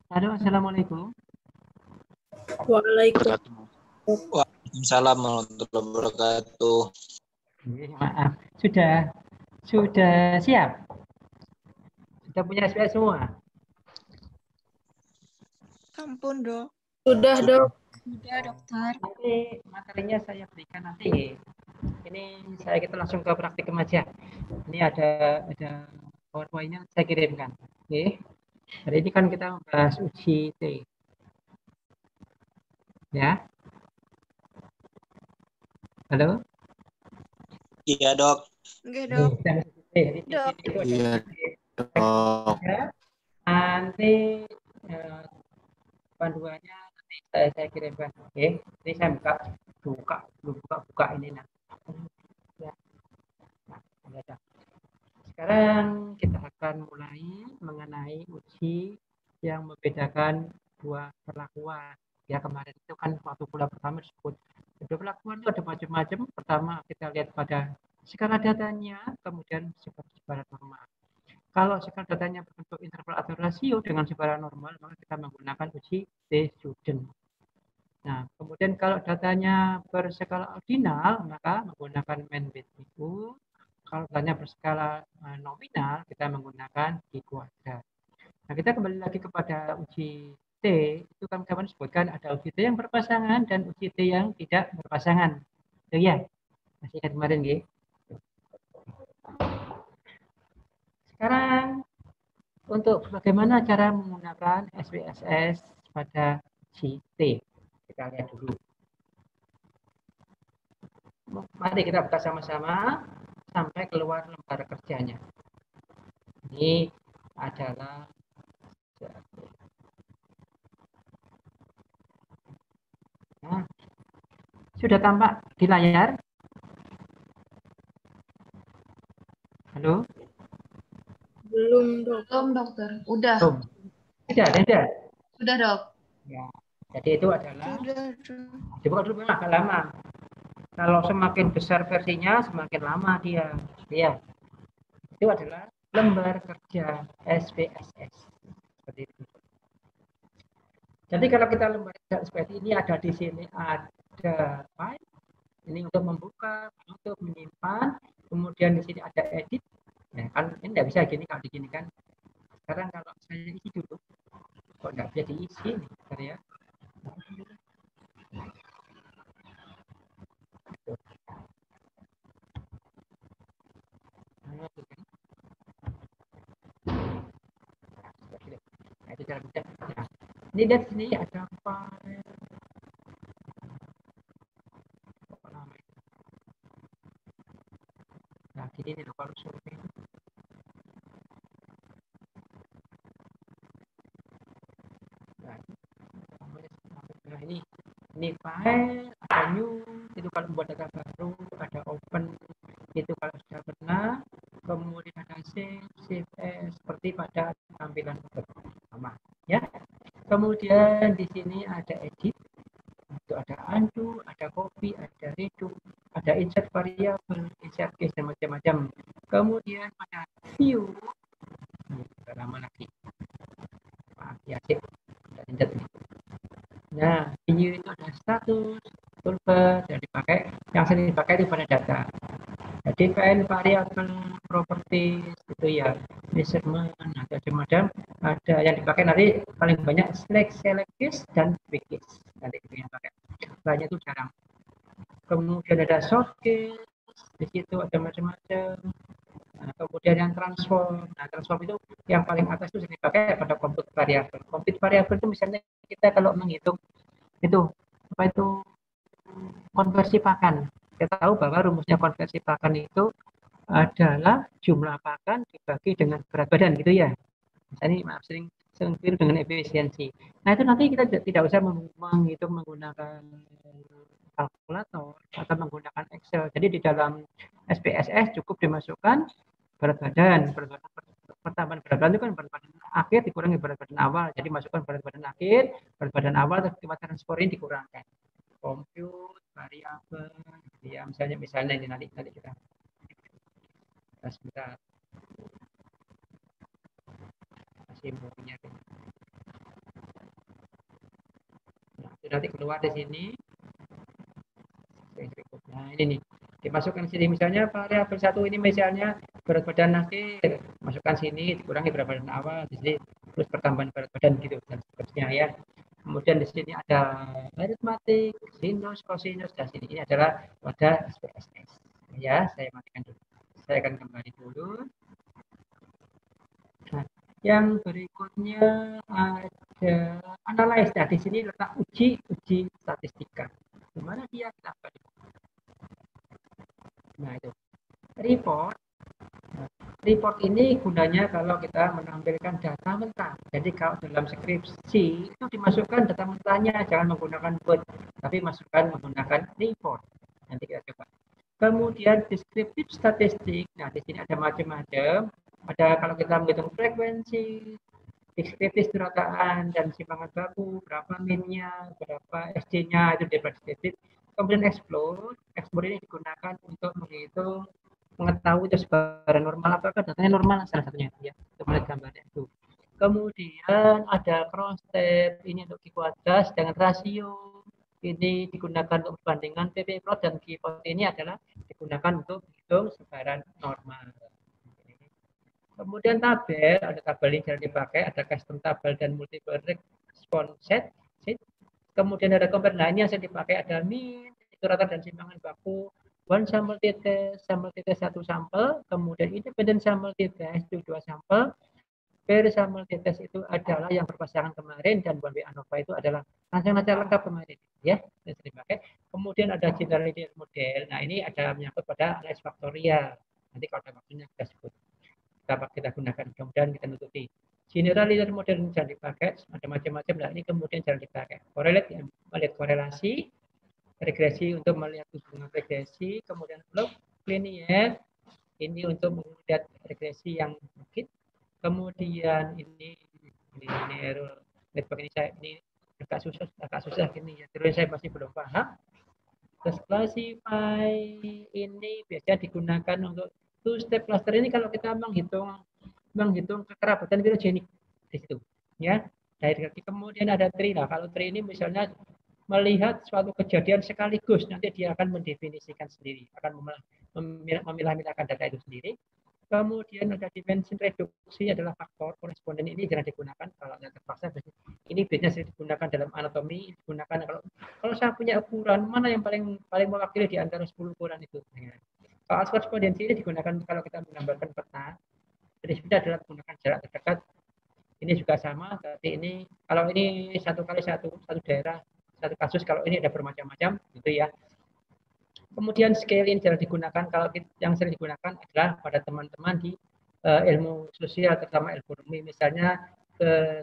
Halo, assalamualaikum. Waalaikumsalam. Waalaikumsalam warahmatullahi wabarakatuh. Maaf, sudah siap? Sudah punya SPS semua? Ampun, Dok. Sudah, Dok. Sudah, Dokter. Nanti materinya saya berikan nanti. Ini kita langsung ke praktikum aja. Ini ada PowerPoint-nya saya kirimkan. Oke. Hari ini kan kita membahas uji T. Ya. Halo? Iya, Dok. Oke, Dok. Jadi di Dok. sini itu ada Iya, Dok. nanti panduannya nanti saya kirimkan. Oke. Ini saya buka ini nah. Ya. Nah, ada. Sekarang kita akan mulai mengenai uji yang membedakan dua perlakuan. Ya, kemarin itu kan waktu kuliah pertama disebut dua perlakuan itu ada macam-macam. Pertama kita lihat pada skala datanya, kemudian sebaran normal. Kalau skala datanya berbentuk interval atau rasio dengan sebaran normal, maka kita menggunakan uji T-student. Nah, kemudian kalau datanya berskala ordinal, maka menggunakan main value. Kalau datanya berskala nominal, kita menggunakan D kuadrat. Nah, kita kembali lagi kepada uji T. Itu kan kemarin sebutkan ada uji T yang berpasangan dan uji T yang tidak berpasangan. Ya, masih ingat kemarin, ya. Sekarang untuk bagaimana cara menggunakan SPSS pada uji T. Kita lihat dulu. Mari kita buka sama-sama sampai keluar lembar kerjanya. Ini adalah nah, sudah tampak di layar? Halo? Belum, Dok. Belum, Dokter. Udah. Belum. Tidak. Sudah, Dok. Ya. Jadi itu adalah Sudah. dibuka dulu agak lama. Kalau semakin besar versinya, semakin lama dia. Ya. Itu adalah lembar kerja SPSS. Seperti itu. Jadi kalau kita lembar kerja SPSS ini ada di sini ada file. Ini untuk membuka, untuk menyimpan. Kemudian di sini ada edit. Ya, kan ini tidak bisa gini kalau digini kan. Sekarang kalau saya isi dulu, kok nggak bisa diisi nih, bentar ya. Nah, itu cara mudah. Nah, ini lihat sini ada file. Nah, gini nih kalau survei. Nah, ini file, ada new, itu kalau membuat data baru, ada open, itu kalau sudah pernah, kemudian ada save as, seperti pada tampilan pertama, ya. Kemudian di sini ada edit, itu ada undo, ada copy, ada redo, ada insert variable, insert case dan macam-macam. Kemudian pada view, lama lagi, ya sih, lanjut nih. Nah, view itu ada status, toolbar, yang dipakai, yang sering dipakai itu pada data. Jadi define variable properties itu ya, measurement, ada macam-macam, ada yang dipakai nanti paling banyak select case dan quick case. Nanti itu yang pakai. Banyak itu jarang. Kemudian ada short case, di situ ada macam-macam. Nah, kemudian yang transform. Nah, transform itu yang paling atas itu sering dipakai pada compute variable. Compute variable itu misalnya kita kalau menghitung itu apa itu konversi pakan. Kita tahu bahwa rumusnya konversi pakan itu adalah jumlah pakan dibagi dengan berat badan gitu ya. Misalnya sering keliru dengan efisiensi. Nah itu nanti kita tidak usah menghitung menggunakan kalkulator atau menggunakan Excel. Jadi di dalam SPSS cukup dimasukkan berat badan pertambahan berat badan itu kan berat badan akhir dikurangi berat badan awal. Jadi masukkan berat badan akhir, berat badan awal, terus transport ini dikurangkan. Compute variabel, ya misalnya ini nanti kita sebentar masih punya nanti keluar di sini. Nah, ini nih. Dimasukkan sini misalnya variabel satu ini misalnya berat badan akhir, masukkan sini dikurangi berat badan awal, di sini terus pertambahan berat badan gitu dan seterusnya ya. Kemudian di sini ada aritmatik, sinus, kosinus, dan sini ini adalah pada SPSS. Ya, saya matikan dulu. Saya akan kembali dulu. Nah, yang berikutnya ada analyze. Nah, di sini letak uji statistika. Gimana dia kita balik? Nah, itu report. Nah, report ini gunanya kalau kita menampilkan data mentah. Jadi kalau dalam skripsi itu dimasukkan data mentahnya, jangan menggunakan Word, tapi masukkan menggunakan report. Nanti kita coba. Kemudian deskriptif statistik. Nah, di sini ada macam-macam. Ada kalau kita menghitung frekuensi, deskriptif kerataan dan simpangan baku, berapa min-nya, berapa SC-nya, itu deskriptif. Kemudian explore ini digunakan untuk menghitung mengetahui itu sebaran normal apakah datanya normal salah satunya ya untuk melihat gambarnya itu. Kemudian ada cross step ini untuk Q-quadras dengan rasio ini digunakan untuk perbandingan PP plot dan Q-plot ini adalah digunakan untuk menghitung sebaran normal. Kemudian tabel, ada tabel yang jarang dipakai, ada custom tabel dan multiple response set. Kemudian ada compare, nah ini yang saya dipakai ada min, itu rata dan simpangan baku, one sample t-test satu sampel, kemudian independent sample t-test itu 2 sampel, per sample t-test itu adalah yang berpasangan kemarin dan one way ANOVA itu adalah rangkaian lengkap kemarin ya, yang saya dipakai. Kemudian ada general linear model, nah ini ada menyangkut pada analysis faktorial, nanti kalau ada waktunya kita sebut. Kita gunakan, kemudian kita nutupi. General linear model jangan dipakai, ada macam-macam. Nah ini kemudian jangan dipakai. Correlate, melihat korelasi, regresi untuk melihat hubungan regresi, kemudian log linear ini untuk melihat regresi yang mungkin. Kemudian ini linear network ini saya ini agak susah ini ya. Terus saya masih belum paham. Terus classify ini biasanya digunakan untuk two step cluster ini kalau kita menghitung kekerabatan filogenik di situ ya. Dari kemudian ada tree. Nah, kalau tree ini misalnya melihat suatu kejadian sekaligus, nanti dia akan mendefinisikan sendiri, akan memilah-milahkan data itu sendiri. Kemudian ada dimension reduksi adalah faktor koresponden ini jangan digunakan kalau yang terpaksa. Ini biasanya sering digunakan dalam anatomi, digunakan kalau saya punya ukuran mana yang paling mewakili di antara 10 ukuran itu. Kalau korespondensi ini digunakan kalau kita menggambarkan peta. Jadi sudah adalah menggunakan jarak terdekat. Ini juga sama, tapi ini kalau ini satu daerah, satu kasus, kalau ini ada bermacam-macam gitu ya. Kemudian scale ini jarang digunakan, kalau yang sering digunakan adalah pada teman-teman di ilmu sosial, terutama ekonomi, misalnya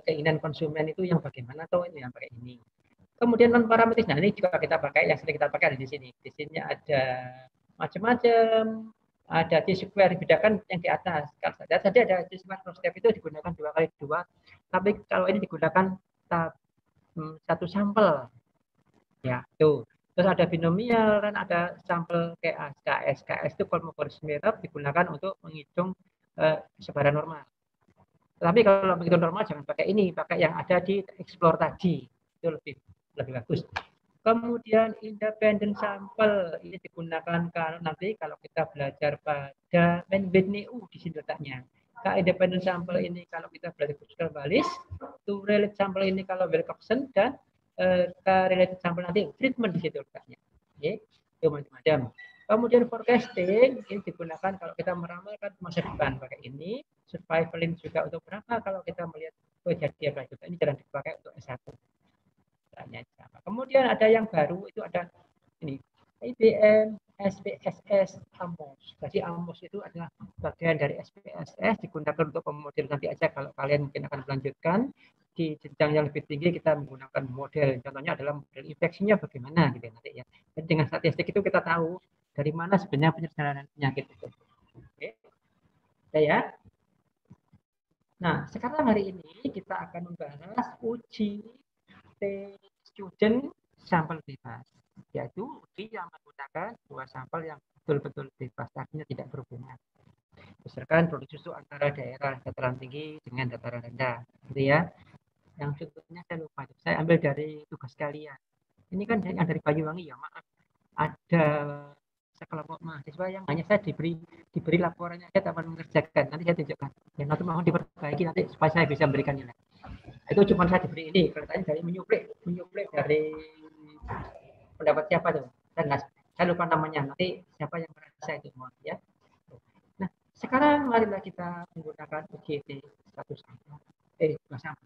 keinginan konsumen itu yang bagaimana, atau ini yang pakai ini. Kemudian non parametris, nah ini juga kita pakai, yang sering kita pakai ada di sini. Di sini ada macam-macam, ada T-square, bedakan yang di atas. Kalau tadi ada T-square cross step itu digunakan 2x2, tapi kalau ini digunakan satu sampel. Ya, tuh. Terus ada binomial, kan ada sampel KS. KS itu Kolmogorov method digunakan untuk menghitung sebaran normal. Tapi kalau menghitung normal jangan pakai ini, pakai yang ada di explore tadi. Itu lebih bagus. Kemudian independent sampel ini digunakan nanti kalau kita belajar pada NBNU di sini letaknya. Independent sampel ini kalau kita belajar Pascal Wallis, to relate sampel ini kalau Wilcoxon, dan related sampel nanti treatment di situ letaknya. Oke, itu macam-macam. Kemudian forecasting ini digunakan kalau kita meramalkan masa depan pakai ini. Survivaling juga untuk berapa kalau kita melihat kejadian juga ini jarang dipakai untuk S1. Kemudian ada yang baru itu ada ini IBM SPSS AMOS. Jadi AMOS itu adalah bagian dari SPSS, digunakan untuk pemodel nanti aja kalau kalian mungkin akan melanjutkan di jenjang yang lebih tinggi kita menggunakan model. Contohnya adalah model infeksinya bagaimana gitu nanti ya. Dan dengan statistik itu kita tahu dari mana sebenarnya perjalanan penyakit itu. Oke. Ya. Nah, sekarang hari ini kita akan membahas uji student sampel bebas, yaitu uji yang menggunakan 2 sampel yang betul-betul bebas, artinya tidak berhubungan. Berdasarkan produksi susu antara daerah dataran tinggi dengan dataran rendah, gitu ya. Yang contohnya saya lupa, saya ambil dari tugas kalian. Ini kan yang dari Banyuwangi ya, maaf. Ada sekelompok mahasiswa yang hanya saya diberi laporannya saya dapat mengerjakan. Nanti saya tunjukkan. Ya, nanti mohon diperbaiki nanti supaya saya bisa memberikan nilai. Itu cuma saya diberi ini, kelihatannya dari menyuplik dari pendapat siapa tuh? Saya lupa namanya. Nanti siapa yang merasa itu mohon ya. Nah, sekarang marilah kita menggunakan UGT status bersama.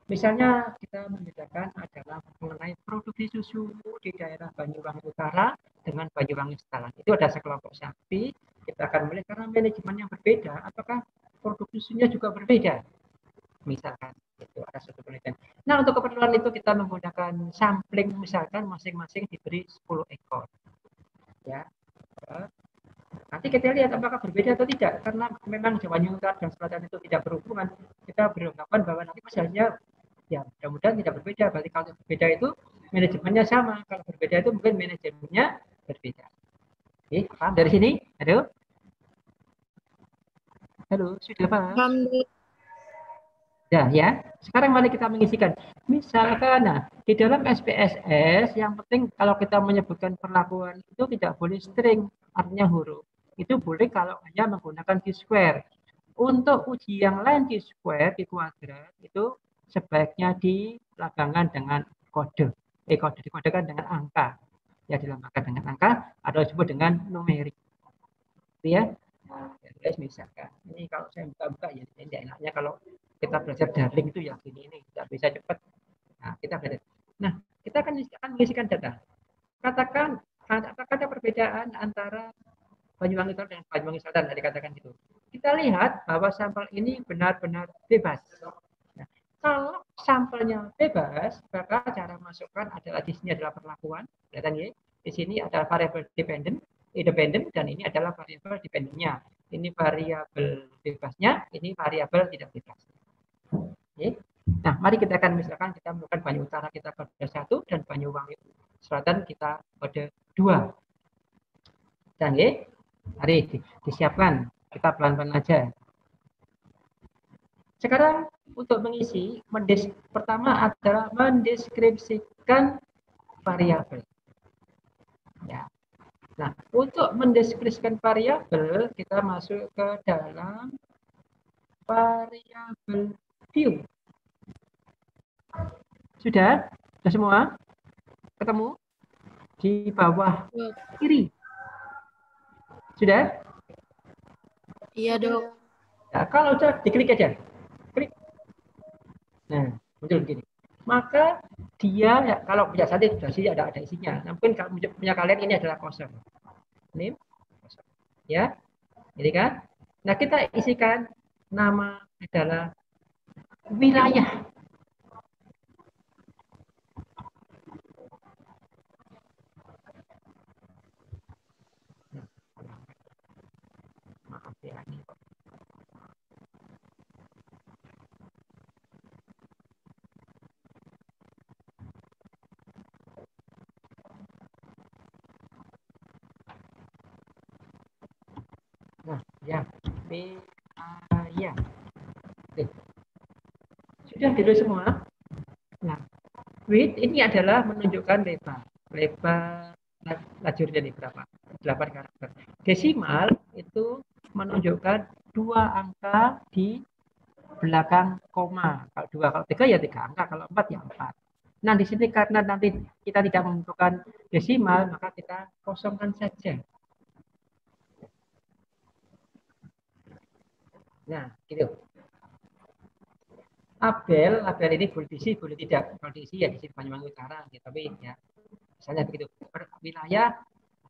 Misalnya kita membedakan adalah mengenai produksi susu di daerah Banyuwangi Utara dengan Banyuwangi Selatan. Itu ada sekelompok sapi. Kita akan melihat karena manajemen yang berbeda, apakah produksi susunya juga berbeda. Misalkan itu ada satu penelitian. Nah, untuk keperluan itu kita menggunakan sampling, misalkan masing-masing diberi 10 ekor. Ya. Nanti kita lihat apakah berbeda atau tidak, karena memang Jawa Utara dan Selatan itu tidak berhubungan. Kita beranggapan bahwa nanti hasilnya ya mudah-mudahan tidak berbeda. Berarti kalau berbeda itu manajemennya sama. Kalau berbeda itu mungkin manajemennya berbeda. Oke, paham dari sini? Halo, sudah paham? Paham, Dok. Ya. Sekarang mari kita mengisikan. Misalkan, nah, di dalam SPSS yang penting kalau kita menyebutkan perlakuan itu tidak boleh string, artinya huruf. Itu boleh kalau hanya menggunakan Q-square. Untuk uji yang lain Q-square, Q kuadrat, itu sebaiknya dilambangkan dengan kode. Kode dikodekan dengan angka. Ya, dilambangkan dengan angka atau disebut dengan numerik. Itu ya. Nah, guys, misalkan ini kalau saya buka-buka ya tidak enaknya kalau kita belajar daring itu ya gini ini tidak bisa cepat. Nah, kita belajar. Nah, kita akan mengisikan data. Katakan apakah ada perbedaan antara Banyuwangi Utara dengan Banyuwangi Selatan, tadi katakan gitu. Kita lihat bahwa sampel ini benar-benar bebas. Nah, kalau sampelnya bebas, maka cara masukkan adalah di sini adalah perlakuan, kelihatan ya. Di sini adalah variabel independen, dan ini adalah variabel dependennya. Ini variabel bebasnya, ini variabel tidak bebas. Oke. Nah, mari kita akan misalkan kita melakukan Banyu Utara kita kode 1 dan Banyuwangi Selatan kita kode 2. Dan ya, mari disiapkan. Kita pelan-pelan aja. Sekarang untuk mengisi, pertama adalah mendeskripsikan variabel. Ya. Nah, untuk mendeskripsikan variabel, kita masuk ke dalam variabel view. Sudah? Sudah semua? Ketemu? Di bawah kiri. Sudah? Iya, Dok. Nah, kalau sudah diklik aja. Klik. Nah, muncul begini. Maka dia ya, kalau punya saya sudah sih ada isinya. Nah, mungkin kalau punya kalian ini adalah kosong. Ini kosong. Ya. Ini kan. Nah, kita isikan nama adalah wilayah. Maaf ya ini. Nah, ya. Ya. Oke. Sudah dulu semua. Nah, width ini adalah menunjukkan lebar lajurnya ini berapa? 8 karakter. Desimal itu menunjukkan 2 angka di belakang koma. Kalau 2, kalau 3 ya 3 angka, kalau 4 ya 4. Nah, di sini karena nanti kita tidak membutuhkan desimal, maka kita kosongkan saja. Nah, gitu. Label ini boleh diisi, boleh tidak. Kalau diisi ya di sini Banyuwangi Utara, gitu. Tapi ya misalnya begitu. Wilayah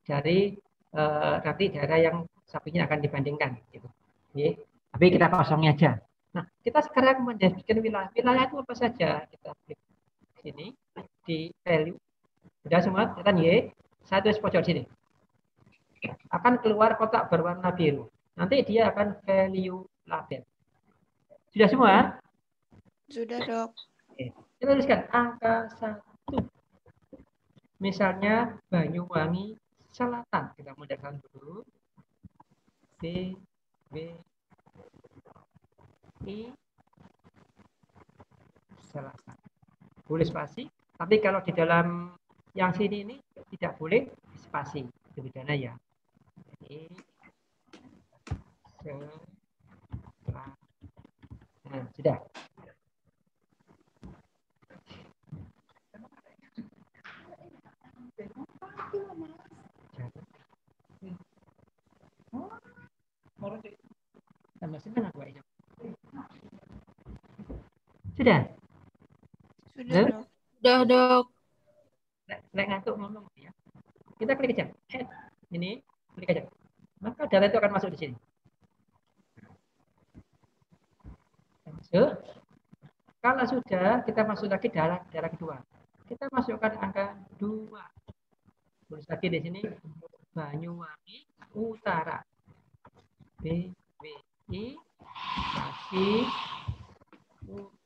dari nanti daerah yang sapinya akan dibandingkan, gitu. Oke. Tapi kita kosongnya aja. Nah, kita sekarang mendefinisikan wilayah. Wilayah itu apa saja? Kita klik sini di value. Sudah semua? Kelihatan Y. Satu pojok sini. Akan keluar kotak berwarna biru. Nanti dia akan value label. Sudah semua? Sudah, Dok. Oke. Kita tuliskan angka 1. Misalnya Banyuwangi Selatan. Kita mudahkan dulu. B, I, Selatan. Boleh spasi. Tapi kalau di dalam yang sini ini tidak boleh spasi, itu bedanya ya. Jadi nah, sudah. Sudah. Sudah, Dok. Udah, Dok. Lek ngantuk ngomong ya. Kita klik aja. Add. Ini klik aja. Maka data itu akan masuk di sini. Masuk. Kalau sudah, kita masuk lagi darah kedua. Kita masukkan angka 2. Tulis lagi di sini Banyuwangi Utara. BWI masih Utara.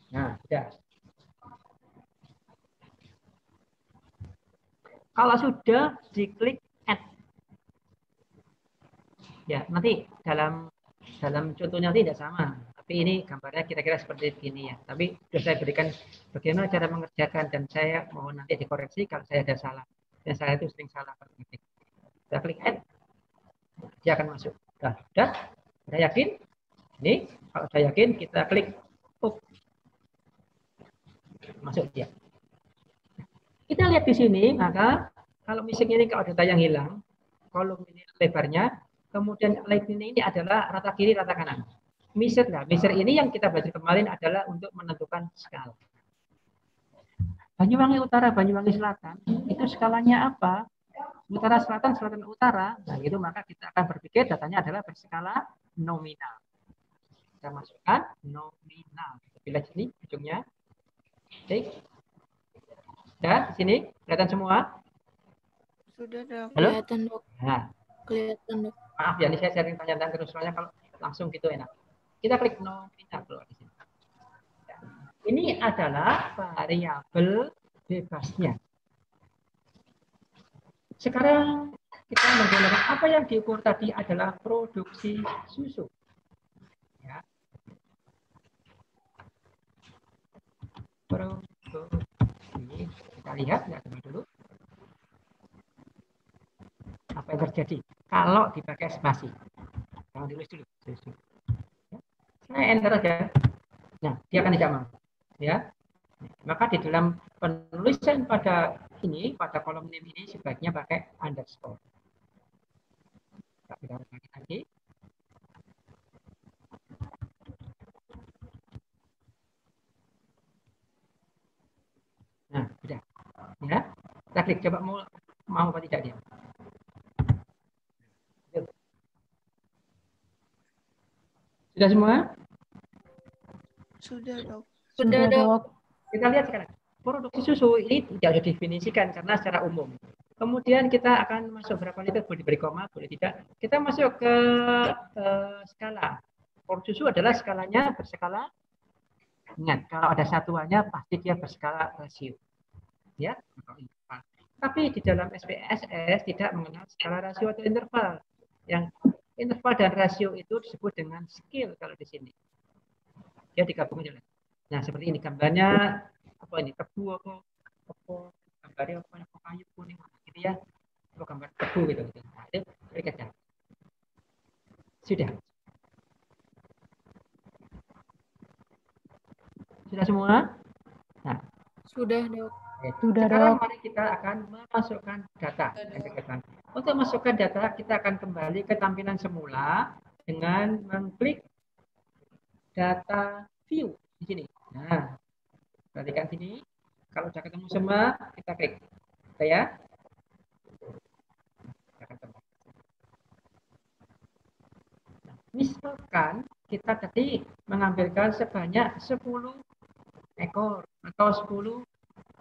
Nah, sudah. Kalau sudah, diklik add. Ya, nanti dalam contohnya tidak sama. Tapi ini gambarnya kira-kira seperti ini ya. Tapi sudah saya berikan bagaimana cara mengerjakan dan saya mohon nanti dikoreksi kalau saya ada salah. Dan saya itu sering salah. Saya klik add, dia akan masuk. Sudah. Saya yakin? Ini kalau saya yakin kita klik up. Masuk dia. Kita lihat di sini, maka kalau misalnya ini kalau data yang hilang, kolom ini lebarnya, kemudian line ini adalah rata kiri, rata kanan. Measure ini yang kita belajar kemarin adalah untuk menentukan skala. Banyuwangi Utara, Banyuwangi Selatan, itu skalanya apa? Utara, Selatan, Selatan, Utara. Nah, itu maka kita akan berpikir datanya adalah berskala nominal. Kita masukkan nominal. Kita pilih sini ujungnya. Oke. Dan di sini kelihatan semua? Sudah, Dok. Halo? Kelihatan, Dok. Nah, Kelihatan, Dok. maaf ya, ini saya sharing tanya-tanya terus soalnya kalau langsung gitu enak. Kita klik nominal keluar di sini. Ini adalah variabel bebasnya. Sekarang kita menggunakan apa yang diukur tadi adalah produksi susu. Ya. Produksi. Kita lihat ya dulu. Apa yang terjadi kalau dipakai spasi? Jangan ditulis dulu. Ya. Saya enter aja. Nah, dia akan tidak mau. Ya. Maka di dalam penulisan pada kolom name ini sebaiknya pakai underscore. Kita ulangi lagi. Nah, sudah. Ya. Kita klik coba mau apa tidak dia. Sudah semua? Sudah, Dok. Sudah, Dok. Kita lihat sekarang. Produksi susu ini tidak didefinisikan karena secara umum. Kemudian kita akan masuk berapa liter, boleh diberi koma, boleh tidak. Kita masuk ke skala. Produksi susu adalah skalanya berskala. Ingat, kalau ada satuannya pasti dia berskala rasio. Ya, tapi di dalam SPSS tidak mengenal skala rasio atau interval. Yang interval dan rasio itu disebut dengan scale kalau di sini. Dia digabungkan. Nah, seperti ini gambarnya apa ini? Tebu apa gambarnya apa kayu kuning gitu ya. Itu gambar tebu gitu. Nah, itu klik aja. Sudah. Sudah semua? Nah, Sudah, Dok. Sudah, sekarang mari kita akan memasukkan data. Untuk masukkan data, kita akan kembali ke tampilan semula dengan mengklik data view di sini. Nah, perhatikan sini. Kalau sudah ketemu semua, kita klik. Oke ya. Nah, misalkan kita tadi mengambilkan sebanyak 10 ekor atau 10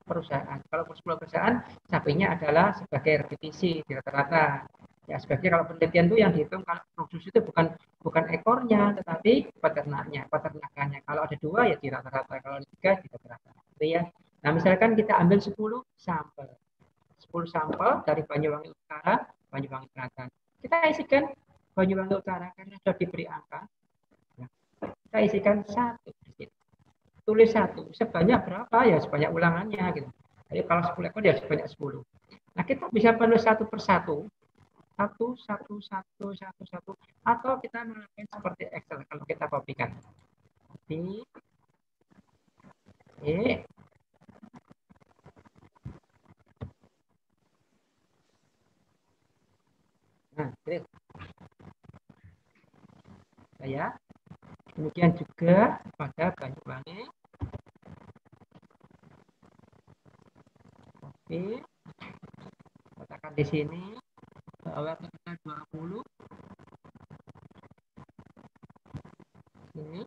perusahaan. Kalau 10 perusahaan, sapinya adalah sebagai repetisi di rata-rata. Ya, sebagai kalau penelitian itu yang dihitung kalau produksi itu bukan ekornya, tetapi peternakannya. Kalau ada 2 ya di rata-rata, kalau 3 di rata-rata. Ya. Nah, misalkan kita ambil 10 sampel. 10 sampel dari Banyuwangi Utara, Banyuwangi Selatan. Kita isikan Banyuwangi Utara karena sudah diberi angka. Kita isikan 1 di sini. tulis 1. Sebanyak berapa? Ya sebanyak ulangannya gitu. Jadi kalau 10 ekor ya sebanyak 10. Nah, kita bisa menulis satu per satu. Satu, satu, satu, satu, satu. Atau kita melakukan seperti Excel kalau kita kopikan. Copy. Oke. Nah, klik. Ya. Kemudian juga pada Banyuwangi. Oke. Katakan di sini bahwa kita 20 ini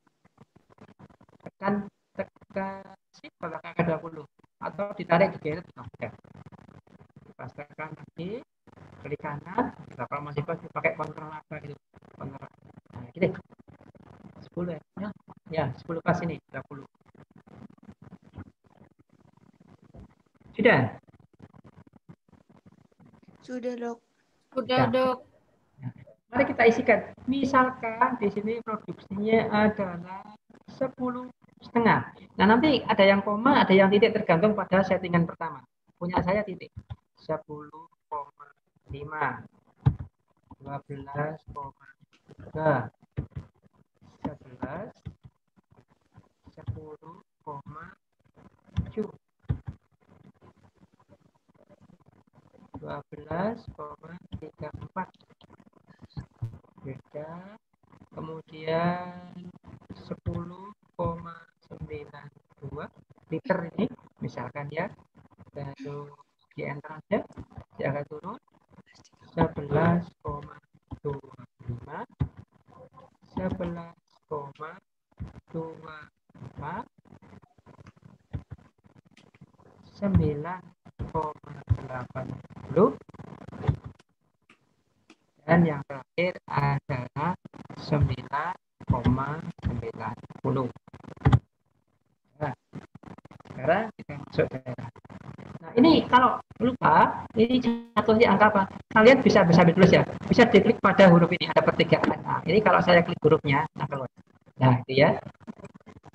tekan shift kalau kakak 20 atau ditarik di kiri ya. Dipastikan lagi klik kanan. Kita kalau masih pakai kontrol apa gitu. Kontrol. Nah, gitu. 10 ya. Ya, 10 pas ini 20. Sudah? Sudah, Dok. Sudah, Dok. Mari kita isikan. Misalkan di sini produksinya adalah 10,5. Nah, nanti ada yang koma, ada yang titik tergantung pada settingan pertama. Punya saya titik. 10,5. 12,3. 11. 10,7. 12,34. Beda. Kemudian 10,92 liter ini misalkan ya, lalu di enter aja, dia akan turun 11,25, 11,24, 9,80, dan yang terakhir adalah 9,90. Nah, sekarang kita masuk daerah. Nah, ini kalau lupa, ini jatuhnya angka apa? Kalian bisa tulis ya. Bisa diklik pada huruf ini, ada pertigaan. Nah, ini kalau saya klik hurufnya, nah keluar. Nah, itu ya.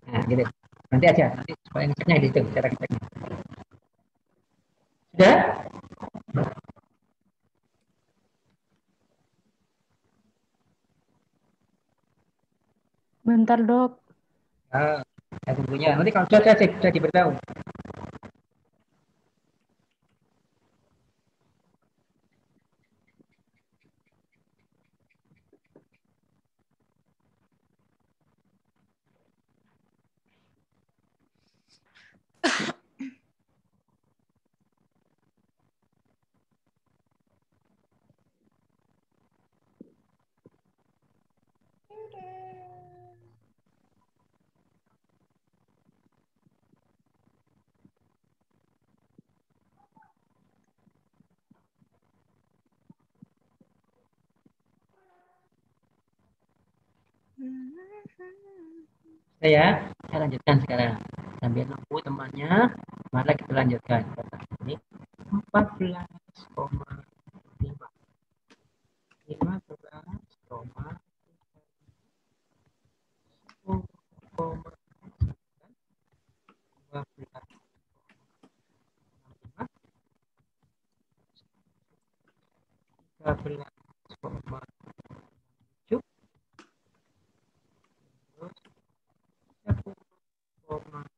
Nah, gitu. Nanti aja, nanti supaya ngeceknya di situ, cara ngeceknya. Sudah? Bentar, Dok. Nah, ya tentunya. Nanti kalau sudah cek, sudah diberitahu. Saya lanjutkan sekarang. Sambil nunggu temannya, mari kita lanjutkan. Ini 14,5. 15,10,9, 12,7, 10,8,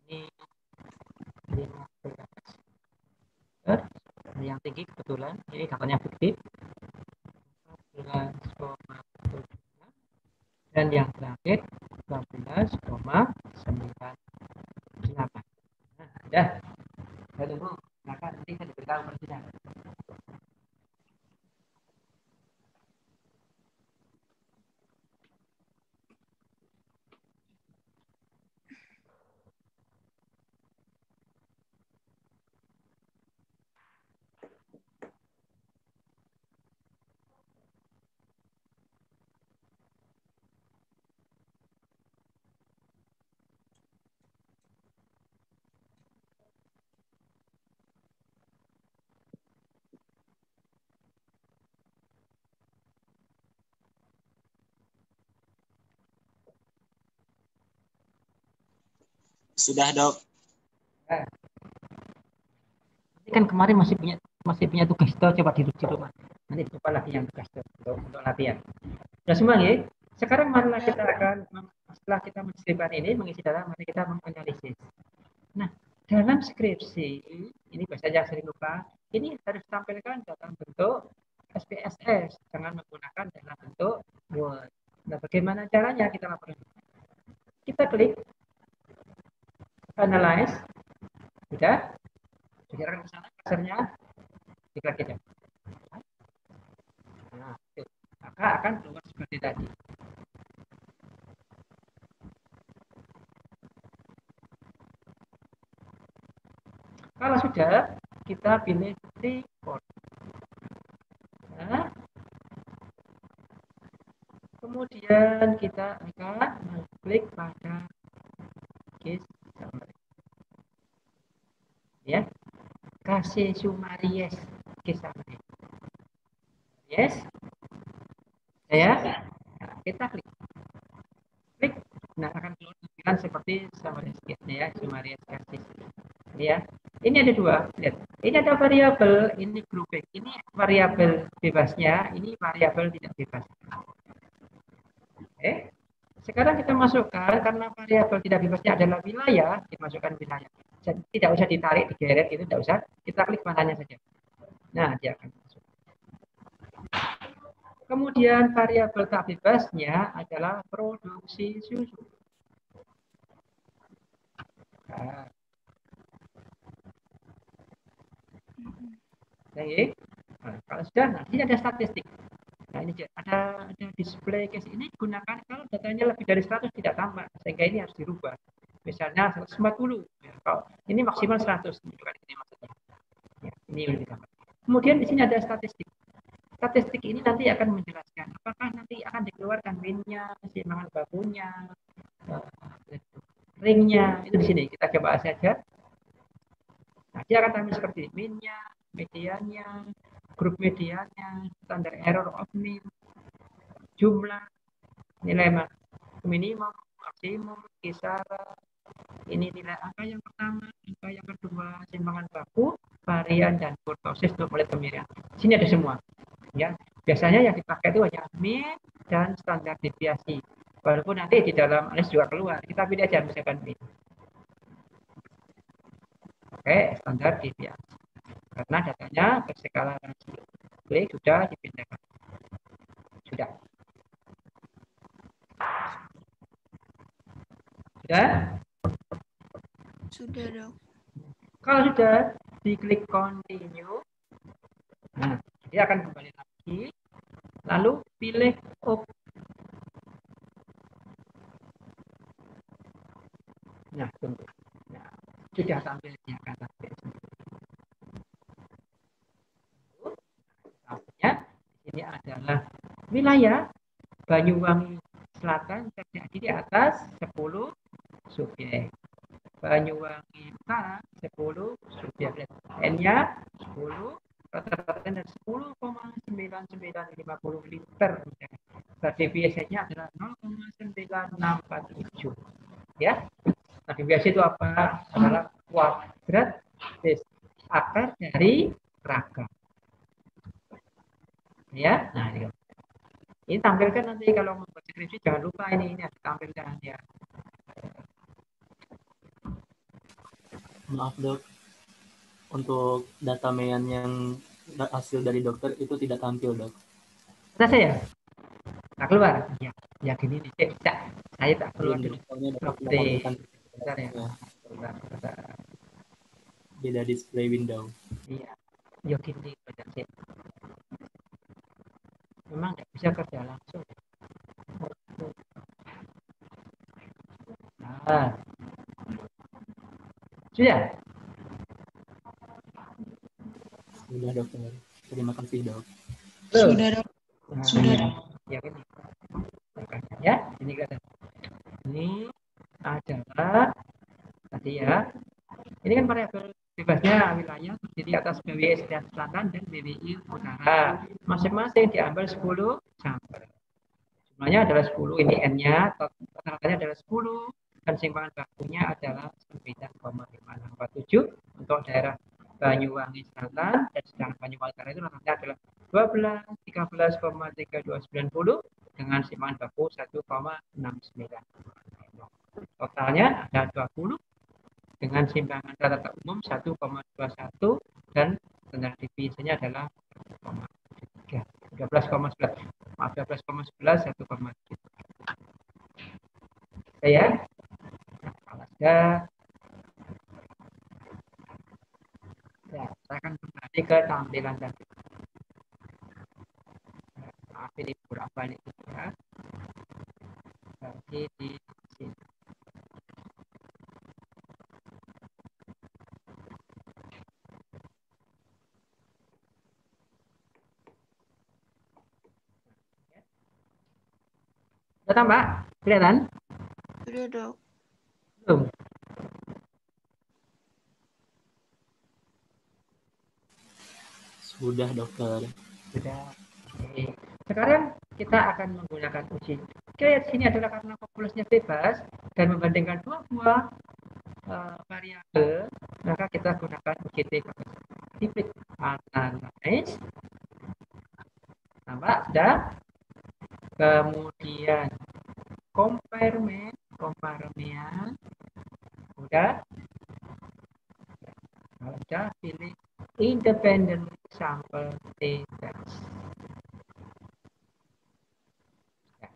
ini 15. Yang tinggi kebetulan ini datanya fiktif 14,7, dan yang terakhir 12,98. Nah, sudah. Saya tunggu. Maka nanti saya diberitahu persisnya. Sudah, Dok. Nah, ini kan kemarin masih punya tugas itu, coba di rumah. Nanti coba lagi yang tugas itu untuk latihan. Sudah semua ya. Sekarang marilah kita akan setelah kita menskripsikan ini mengisi data, mari kita menganalisis. Nah, dalam skripsi ini bahasa yang sering lupa, ini harus tampilkan dalam bentuk SPSS, jangan menggunakan dalam bentuk Word. Nah, bagaimana caranya kita lakukan? Kita klik Analyze, sudah, digerakkan ke sana, cursornya diklik kita. Nah, maka akan keluar seperti tadi. Kalau sudah, kita pilih record. Nah, kemudian kita akan mengklik pada case summary. Ya, kasih summary yes, case summary. Yes, ya. Nah, kita klik. Nah akan keluar tampilan seperti summary case ya, summary case. Ya, ini ada dua. Lihat, ini ada variabel, ini grouping. Ini variabel bebasnya, ini variabel tidak bebas. Oke. Sekarang kita masukkan karena variabel tidak bebasnya adalah wilayah, dimasukkan wilayah. Jadi, tidak usah ditarik, digeret itu tidak usah. Kita klik mananya saja. Nah, dia akan masuk. Kemudian variabel tak bebasnya adalah produksi susu. Nah, baik. Nah, kalau sudah, nah, ini ada statistik. Nah, ini ada display case ini gunakan kalau datanya lebih dari 100 tidak tambah, sehingga ini harus dirubah. Misalnya 140, ya, kalau ini maksimal 100, ini maksudnya. Ya, ini lebih tambah. Kemudian di sini ada statistik. Statistik ini nanti akan menjelaskan apakah nanti akan dikeluarkan min-nya, keseimbangan bakunya, ringnya, itu di sini. Kita coba saja. Nah, dia akan tampil seperti min-nya, mediannya, grup mediannya, standar error of mean, jumlah, nilai minimum, maksimum, kisaran, ini nilai angka yang pertama, angka yang kedua, keseimbangan baku, varian, dan kurtosis untuk mulai kemirian. Sini ada semua. Ya, biasanya yang dipakai itu hanya min dan standar deviasi. Walaupun nanti di dalam analis juga keluar, kita pilih aja misalkan min. Oke, standar deviasi. Karena datanya berskala rasio. Klik sudah dipindahkan. Sudah. Sudah? Sudah, Dok. Kalau sudah, diklik continue. Nah, dia akan kembali lagi. Lalu pilih OK. Nah, tunggu. Nah, sudah tampil di atas. Tampilnya ini adalah wilayah Banyuwangi Selatan terjadi di atas 10 subjek. Banyuwangi Utara 10 subjek. N-nya 10, rata-rata dari 10,9950 liter. Deviasinya adalah 0,9647. Ya. Nah, deviasi itu apa? Adalah kuadrat akar dari ragam. Ya. Nah, ini tampilkan nanti kalau membuat skripsi jangan lupa ini harus tampilkan ya. Maaf dok, untuk data mean yang hasil dari dokter itu tidak tampil dok. Kata saya, tak keluar. Ya, ya gini nih, saya tak keluar dulu. Bentar ya. Beda display window. Iya, ya gini banyak sih. Memang nggak bisa kerja langsung. Nah, sudah. Sudah dokter. Terima kasih dok. Sudah, Dok. Nah, Sudah, Dok. ya ini. Ya, ini kata. Ini adalah tadi ya. Ini kan variabel bebasnya wilayah terdiri atas BWI Selatan dan BWI Utara. Masing-masing diambil 10 sampel. Jumlahnya adalah 10, ini N-nya, totalnya adalah 10, dan simpangan bakunya adalah 9,5647 untuk daerah Banyuwangi Selatan, dan sedangkan Banyuwangi Utara itu rata-rata adalah 13,3290 dengan simpangan baku 1,69. Totalnya ada 20 dengan simpangan rata-rata umum 1,21 dan standar deviasinya adalah 1,3. 12,11. Maaf, 12,11 1,3. Saya kalau ada ya, saya akan kembali ke tampilan tadi. Maaf ini bolak-balik ya. Jadi di sini. Sudah tambah? Kelihatan? Sudah, Dok. Belum? Sudah, dokter. Sudah. Oke. Sekarang kita akan menggunakan uji. Oke, sini adalah karena populasinya bebas dan membandingkan dua buah variabel, maka kita gunakan uji T. Tipik analyze. Nampak sudah? Kemudian comparement, udah. Kalau sudah, pilih independent sample t-test. Ya,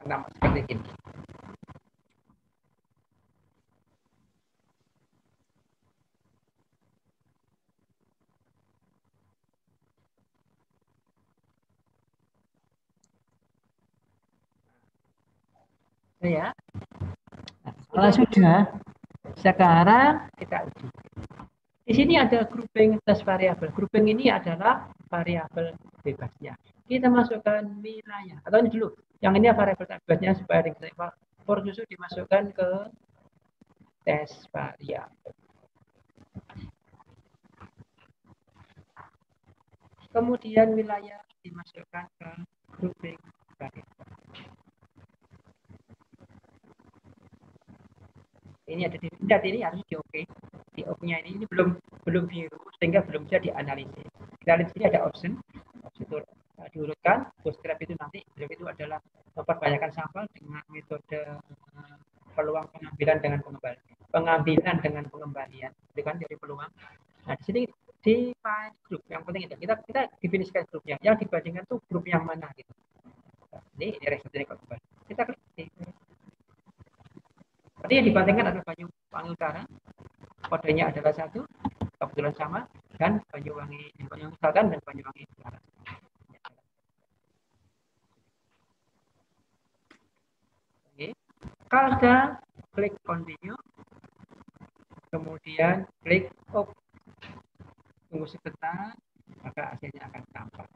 nampak seperti ini. Ya. Nah, kalau sudah, sekarang kita uji. Di sini ada grouping tes variabel. Grouping ini adalah variabel bebasnya. Kita masukkan wilayah. Atau ini dulu. Yang ini variabel bebasnya supaya for justru dimasukkan ke tes variabel. Kemudian wilayah dimasukkan ke grouping variabel. Ini ada di ini harus di OK. Di OK-nya ini belum biru sehingga belum bisa dianalisis. Kita lihat sini ada option itu diurutkan. Bootstrap itu nanti itu adalah memperbanyakkan sampel dengan metode peluang pengambilan dengan pengembalian. Itu kan dari peluang. Nah, di sini di file group yang penting itu kita definisikan grupnya. Yang dibandingkan tuh grup yang mana gitu. Nah, ini result dari kembali. Kita klik Tadi yang dibandingkan adalah Banyuwangi Utara, kodenya adalah 1, kebetulan sama, dan Banyuwangi Selatan dan Banyuwangi Utara. Oke. Kalau sudah, klik continue, kemudian klik OK. Tunggu sebentar, maka hasilnya akan tampak.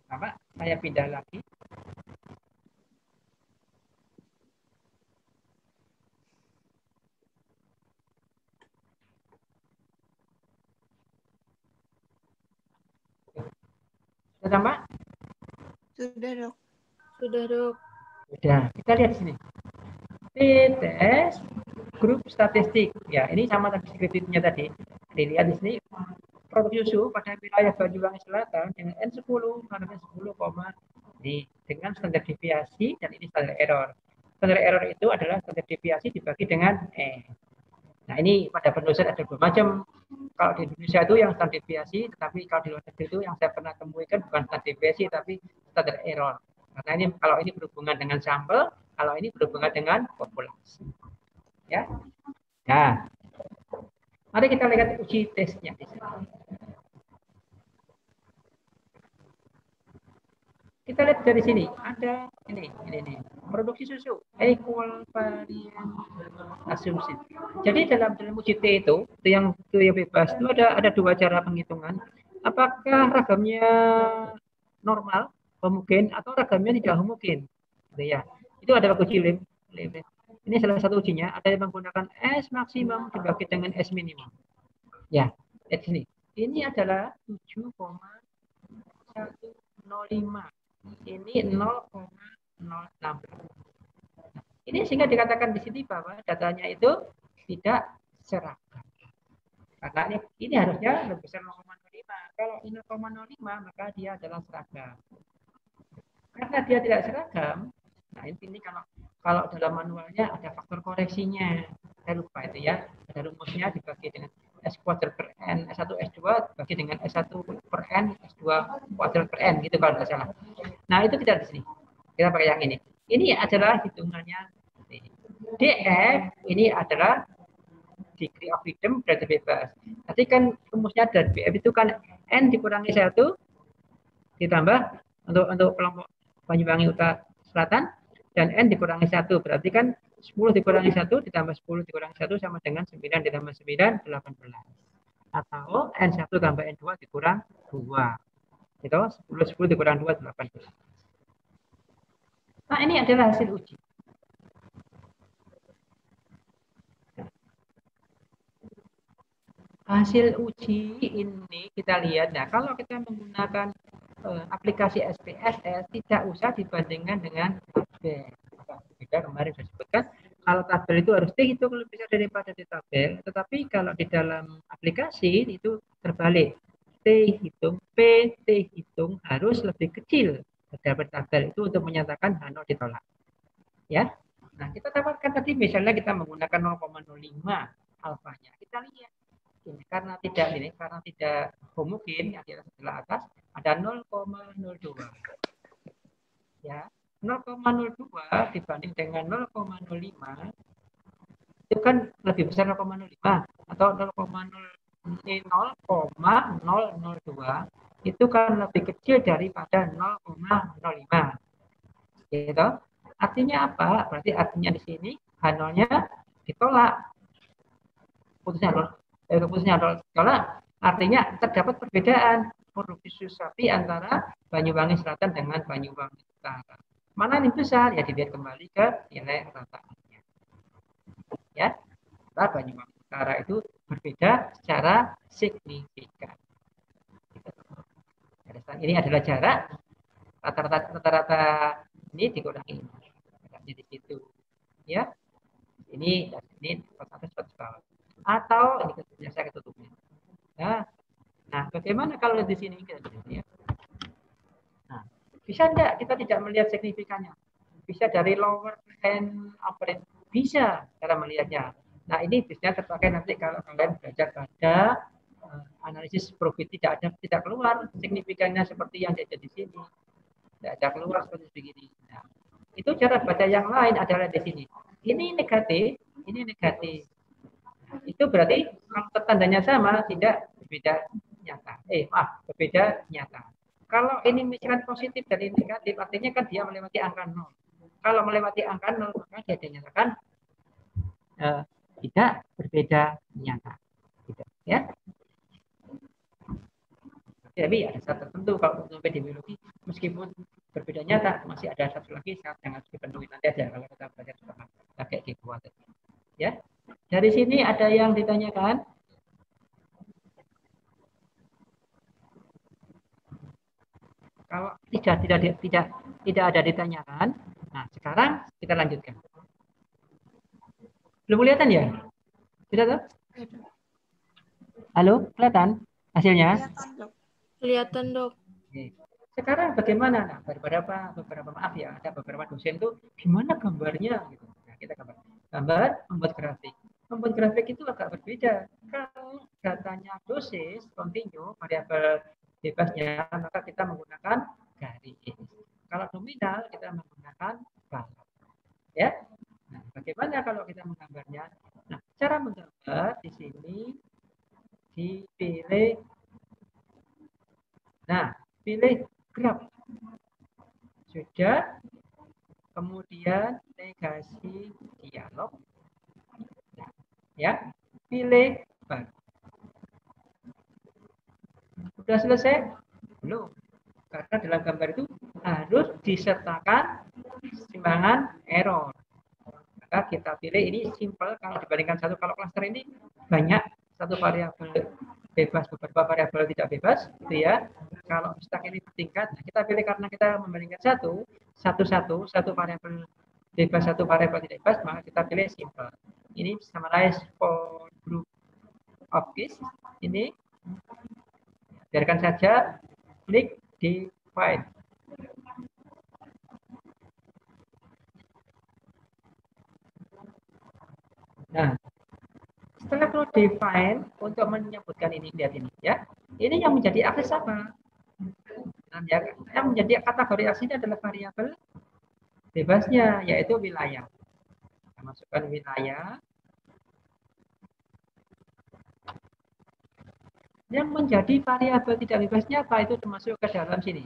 Tampak, saya pindah lagi. Sudah tampak? Sudah, Dok. Sudah, Dok. Sudah, kita lihat di sini. T-test grup statistik. Ya, ini sama tadi deskriptifnya tadi. Dilihat di sini produk susu pada wilayah Banyuwangi Selatan dengan N10 karena 10, dengan standar deviasi dan ini standar error. Standar error itu adalah standar deviasi dibagi dengan E. Nah, ini pada penulisan ada dua macam. Kalau di Indonesia itu yang standar deviasi, tetapi kalau di luar negeri itu yang saya pernah temukan bukan standar deviasi tapi standar error. Karena ini kalau ini berhubungan dengan sampel, kalau ini berhubungan dengan populasi. Ya. Nah, mari kita lihat uji tesnya di sini. Kita lihat dari sini, ada ini produksi susu equal varian assumption. Jadi dalam uji T itu yang bebas itu ada dua cara penghitungan. Apakah ragamnya normal, homogen, atau ragamnya tidak homogen? Gitu ya. Itu adalah uji limit. Ini salah satu ujinya. Ada yang menggunakan S maksimum dibagi dengan S minimum. Ya, lihat sini. Ini adalah 7,105. Ini 0,016. Ini sehingga dikatakan di sini bahwa datanya itu tidak seragam. Karena ini harusnya lebih besar 0,05. Kalau 0,05 maka dia adalah seragam. Karena dia tidak seragam, nah ini kalau dalam manualnya ada faktor koreksinya. Saya lupa itu ya. Ada rumusnya dibagi dengan S kuadrat per N, S1, S2 dibagi dengan S1 per N, S2 kuadrat per N, gitu kalau tidak salah. Nah, itu tidak di sini. Kita pakai yang ini. Ini adalah hitungannya. DF ini adalah degree of freedom, derajat bebas. Nanti kan rumusnya dari BF itu kan N dikurangi 1 ditambah untuk kelompok Banyuwangi Utara Selatan dan N dikurangi 1. Berarti kan 10 dikurangi 1 ditambah 10 dikurangi 1 sama dengan 9 ditambah 9, 18. Atau N1 tambah N2 dikurang 2. Itu 10 dikurang 2, 18. Nah, ini adalah hasil uji. Hasil uji ini kita lihat, nah kalau kita menggunakan aplikasi SPSS tidak usah dibandingkan dengan tabel. Kita kemarin sudah sebutkan, kalau tabel itu harus dihitung lebih besar daripada di tabel, tetapi kalau di dalam aplikasi itu terbalik. T hitung P, T hitung harus lebih kecil daripada tabel itu untuk menyatakan H0 ditolak. Ya, nah kita dapatkan tadi misalnya kita menggunakan 0,05 alfanya, kita lihat. Ini karena tidak homogen yang di sebelah atas ada 0,02 ya 0,02 dibanding dengan 0,05 itu kan lebih besar 0,05 atau 0,002 itu kan lebih kecil daripada 0,05 gitu. Artinya apa? Berarti artinya di sini H0-nya ditolak, keputusannya ditolak, artinya terdapat perbedaan produksi sapi antara Banyuwangi Selatan dengan Banyuwangi Utara. Mana yang besar? Ya dilihat kembali ke nilai rataannya. Ya, Banyuwangi Utara itu berbeda secara signifikan. Ini adalah jarak rata-rata ini dikurangi ini di situ. Ya, ini atas bawah. Atau ini saya ketutupnya. Nah, bagaimana kalau di sini? Nah, bisa enggak kita tidak melihat signifikannya? Bisa dari lower and upper, bisa cara melihatnya. Nah, ini bisa terpakai nanti kalau kalian belajar pada analisis profit tidak keluar signifikannya seperti yang ada di sini. Tidak ada keluar seperti begini. Nah, itu cara baca yang lain adalah di sini. Ini negatif, ini negatif. Itu berarti kalau tandanya sama tidak berbeda nyata. Berbeda nyata. Kalau ini misalkan positif dari negatif, artinya kan dia melewati angka 0. Kalau melewati angka 0, maka dia dinyatakan tidak berbeda nyata. Gitu, ya. Tapi ada syarat tertentu kalau untuk epidemiologi, meskipun berbeda nyata, masih ada satu lagi syarat yang harus dipenuhi nanti aja kalau kita belajar sama pakai gitu. Ya. Dari sini ada yang ditanyakan? Kalau tidak ada ditanyakan, nah sekarang kita lanjutkan. Belum kelihatan ya? Sudah tuh? Halo, kelihatan hasilnya? Kelihatan, Dok. Oke. Sekarang bagaimana? Nah, beberapa maaf ya, ada beberapa dosen tuh gimana gambarnya gitu. Nah, kita gambar membuat grafik. Membuat grafik itu agak berbeda. Kalau datanya dosis kontinu variabel bebasnya, maka kita menggunakan garis. Kalau nominal kita menggunakan balok. Ya. Nah, bagaimana kalau kita menggambarnya? Nah, cara menggambar di sini dipilih. Nah, pilih graf. Sudah. Kemudian negasi dialog. Nah, ya, pilih bar. Sudah selesai? Belum. Karena dalam gambar itu harus disertakan simpangan error. Maka kita pilih ini simple kalau dibandingkan satu. Kalau klaster ini banyak satu variabel bebas, beberapa variabel tidak bebas, gitu ya. Kalau stack ini bertingkat, nah kita pilih karena kita membandingkan satu variabel bebas satu variabel tidak bebas, maka kita pilih simple. Ini summarize for group of case. Ini biarkan saja, klik define. Nah, setelah kalau define untuk menyebutkan ini, lihat ini ya. Ini yang menjadi akses apa? Nah, yang menjadi kategori akses ini adalah variabel bebasnya, yaitu wilayah. Kita masukkan wilayah. Yang menjadi variabel tidak bebasnya apa? Itu termasuk ke dalam sini.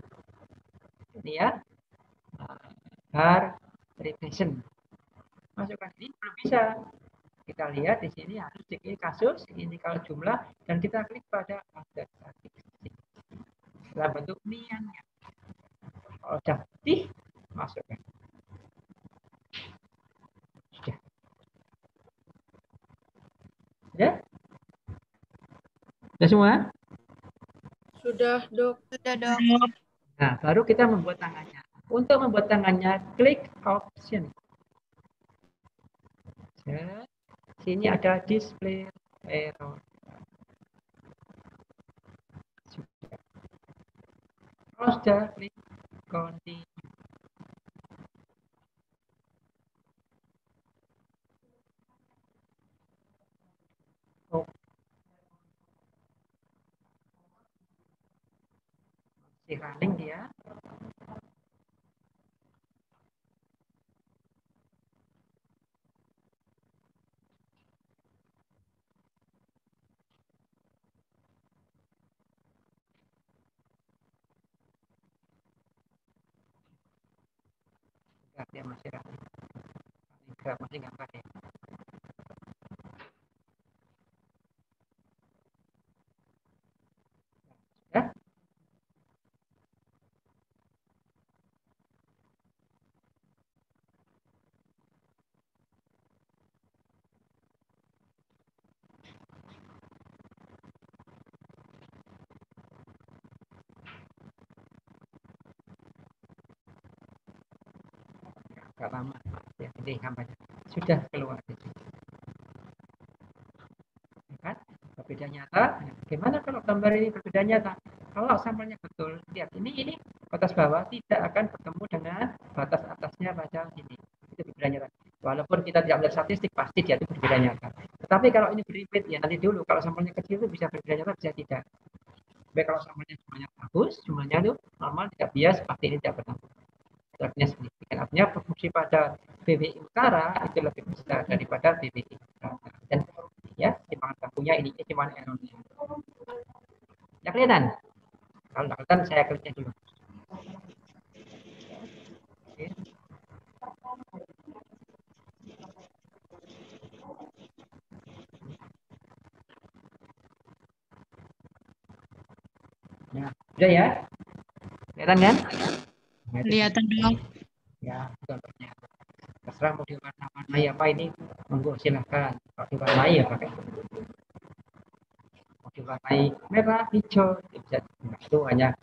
Ini ya. Var revision. Masukkan ini belum bisa. Kita lihat di sini harus diklik kasus, ini kalau jumlah, dan kita klik pada other statistik. Setelah bentuk niannya. Kalau sudah putih, masukkan. Sudah. Ya? Sudah semua? Sudah, Dok. Sudah, Dok. Nah, baru kita membuat tangannya. Untuk membuat tangannya, klik option. Ya. Sini ada display error. Sudah. Kalau sudah, klik continue. Oh. Masih running dia. Dia masih running. Masih gambar ya. Ya. Agak lama ya, ini gambarnya sudah keluar di sini. Kan? Berbeda nyata. Gimana kalau gambar ini berbeda nyata? Kalau sampelnya betul, lihat ini batas bawah tidak akan bertemu dengan batas atasnya pada sini. Itu berbeda nyata. Walaupun kita tidak melihat statistik, pasti dia itu berbeda nyata. Tetapi kalau ini berrepeat, ya nanti dulu kalau sampelnya kecil itu bisa berbeda nyata, bisa tidak. Tapi kalau sampelnya jumlahnya bagus, jumlahnya itu normal, tidak bias, pasti ini tidak bertemu. Artinya signifikan. Artinya fungsi pada BWI utara itu lebih besar daripada BWI utara. Dan ya, timbangan bakunya ini cuma errornya. Ya kelihatan? Kalau tidak kelihatan, saya kliknya dulu. Oke. Nah, sudah ya? Kelihatan kan? Nah, Kelihatan, Dok. Ya, contohnya. Terserah mau diwarna-warnai apa ini, monggo silahkan. Kalau diwarnai ya pakai. Mau diwarnai merah, hijau, bisa. Nah, itu hanya.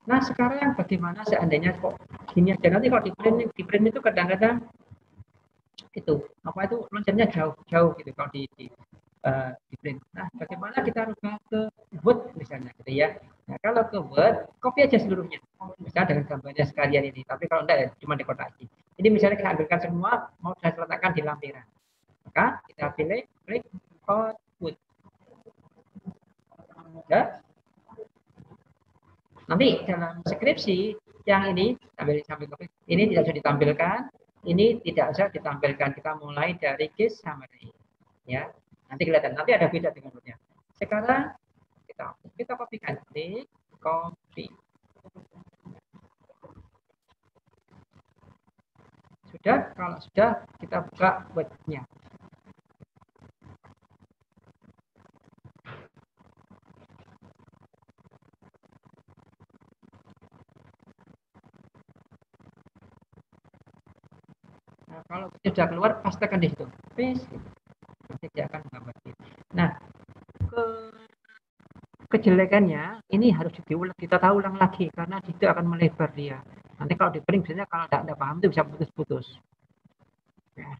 Nah, sekarang bagaimana seandainya kok gini aja, nanti kalau di print itu kadang-kadang itu apa itu loncengnya jauh gitu kalau di print. Nah, bagaimana kita rubah ke Word misalnya gitu ya. Nah, kalau ke Word, copy aja seluruhnya. Misalnya dengan gambarnya sekalian ini, tapi kalau enggak ya cuma dekotasi. Ini misalnya kita ambilkan semua, mau saya letakkan di lampiran. Maka kita pilih klik output. Ya. Nanti dalam skripsi yang ini sambil copy, ini tidak bisa ditampilkan, ini tidak bisa ditampilkan. Kita mulai dari case summary. Ya. Nanti kelihatan, nanti ada beda dengan Word-nya. Sekarang kita kopikan, klik copy. Sudah, kalau sudah kita buka Word-nya. Nah, kalau sudah keluar, pastikan di situ. Paste. Nanti dia akan menggambar. Nah, kejelekannya ini harus diulang, kita tahu ulang lagi karena itu akan melebar dia. Nanti kalau di print biasanya kalau tidak paham itu bisa putus-putus. Ya.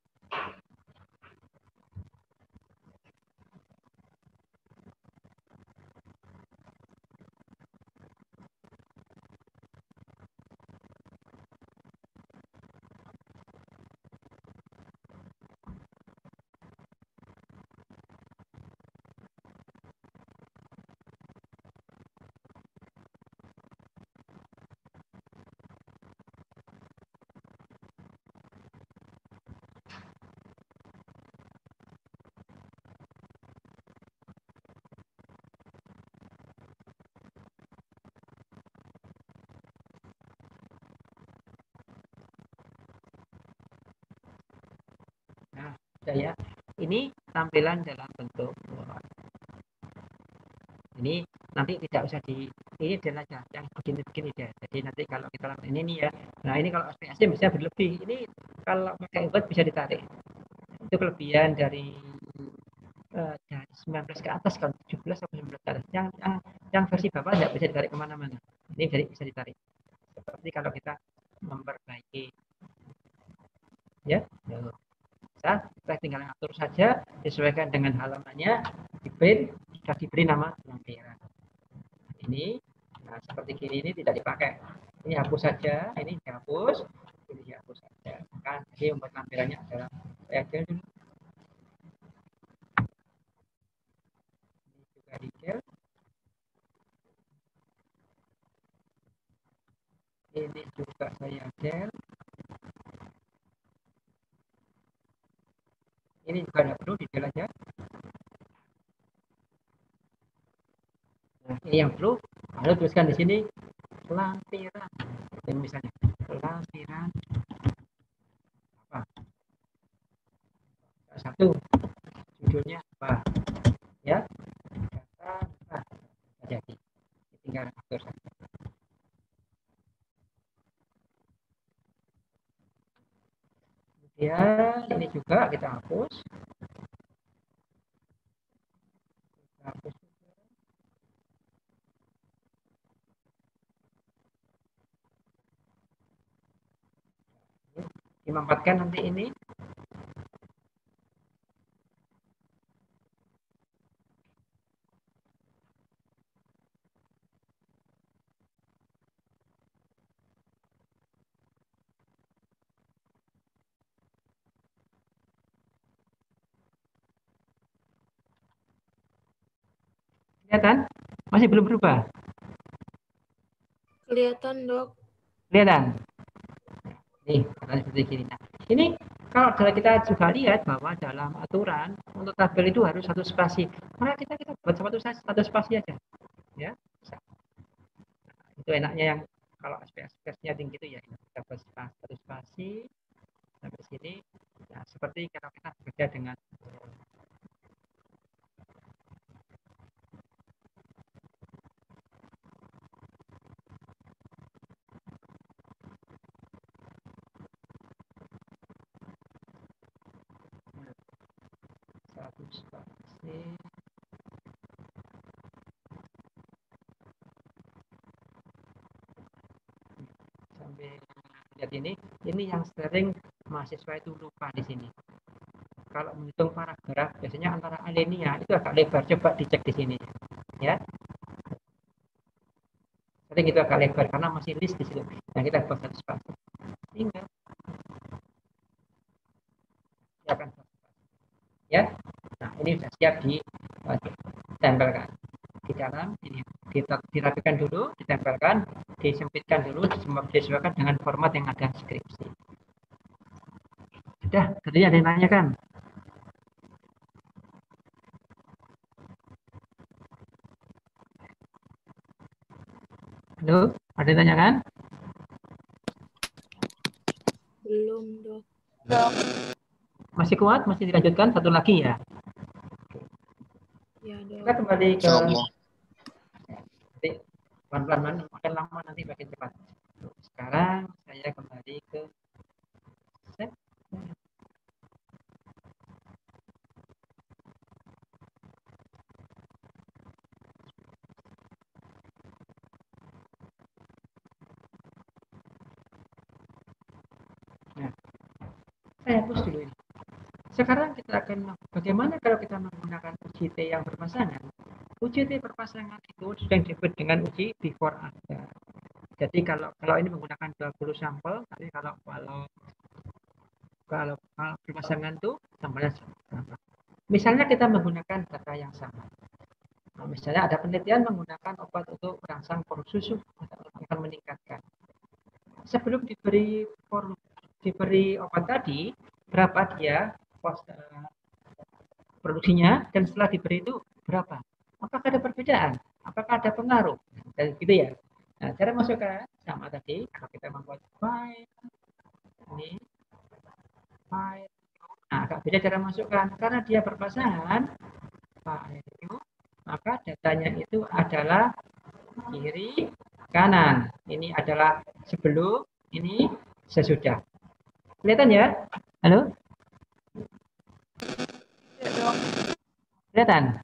Nah, saya ini tampilan dalam bentuk Word. Ini nanti tidak usah ini adalah yang begini-begini deh. Jadi nanti kalau kita lakukan ini nih ya. Nah ini kalau SPSC bisa berlebih. Ini kalau pakai Word bisa ditarik. Itu kelebihan dari 19 ke atas, kalau 17 atau 19 ke atas. Yang versi bawah tidak bisa ditarik kemana-mana. Ini jadi bisa ditarik. Seperti kalau kita memperbaiki, ya, kita tinggal atur saja, disesuaikan dengan halamannya, di print, sudah diberi nama lampiran. Ini, nah, seperti gini ini tidak dipakai. Ini hapus saja, ini dihapus, ini dihapus saja. Kan, jadi untuk lampirannya adalah saya dulu. Ini juga detail. Ini juga saya del. Ini juga tidak perlu detail aja. Nah, ini yang perlu, lalu tuliskan di sini lampiran. Ini misalnya lampiran apa? Satu, judulnya apa? Ya, data apa? Jadi tinggal atur saja. Kemudian ini juga kita hapus. Kita hapus. Dimampatkan nanti ini. Kelihatan? Masih belum berubah? Kelihatan, Dok. Kelihatan? Nih, seperti gini. Nah, ini kalau kita juga lihat bahwa dalam aturan untuk tabel itu harus satu spasi. Maka kita buat satu spasi aja. Ya, bisa. Itu enaknya yang kalau SPS-nya tinggi itu ya kita buat satu spasi sampai sini. Nah, seperti kalau kita bekerja dengan satu spasi. Sampai lihat ini yang sering mahasiswa itu lupa di sini. Kalau menghitung paragraf biasanya antara alinea itu agak lebar. Coba dicek di sini, ya. Sering itu agak lebar karena masih list di situ. Nah kita buat satu spasi. Tinggal. Siapkan satu spasi. Ya. Nah ini sudah siap ditempelkan di dalam ini. Dirapikan dulu, ditempelkan, disempitkan dulu, disesuaikan dengan format yang ada skripsi. Sudah, tadi ada yang nanya kan? Halo, ada yang tanya kan? Belum, Dok. Masih kuat? Masih dilanjutkan? Satu lagi ya? Ya, Dok. Kita kembali ke Insyaallah. pelan-pelan, makin lama nanti makin cepat. Sekarang saya kembali ke set. Saya hapus dulu ini. Sekarang kita akan bagaimana kalau kita menggunakan uji T yang berpasangan. Uji T berpasangan itu sudah disebut dengan uji before after. Jadi kalau ini menggunakan 20 sampel, tapi kalau berpasangan itu sampelnya sama. Misalnya kita menggunakan data yang sama. Nah, misalnya ada penelitian menggunakan obat untuk merangsang porus susu akan meningkatkan. Sebelum diberi obat tadi, berapa dia produksinya, dan setelah diberi itu berapa? Apakah ada perbedaan? Apakah ada pengaruh? Dan gitu ya. Nah, cara masukkan sama tadi, kalau kita membuat file ini file, nah agak beda cara masukkan karena dia berpasangan file itu, maka datanya itu adalah kiri kanan. Ini adalah sebelum, ini sesudah. Kelihatan ya? Halo? Tidak, Dok. Kelihatan?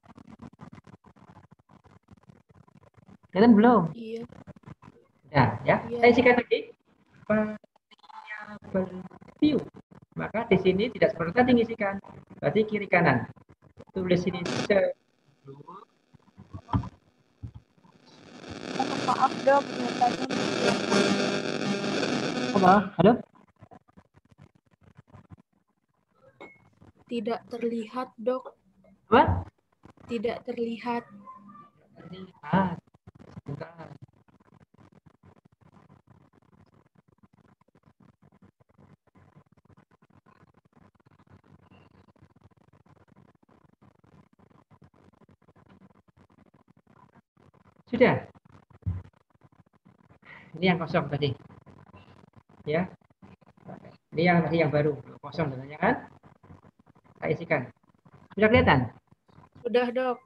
Kelihatan belum? Iya. Nah, ya. Iya. Saya sikat lagi. Variable view. Maka di sini tidak seperti tadi ngisikan. Berarti kiri kanan. Tulis ini sebelum. Maaf, Dok. Nyatanya Apa? Halo? Tidak terlihat, Dok. Apa? Tidak terlihat. Terlihat. Sebentar. Sudah. Ini yang kosong tadi. Ya. Ini yang tadi yang baru. Kosong sebenarnya kan? Saya isikan. Sudah kelihatan? Sudah, Dok.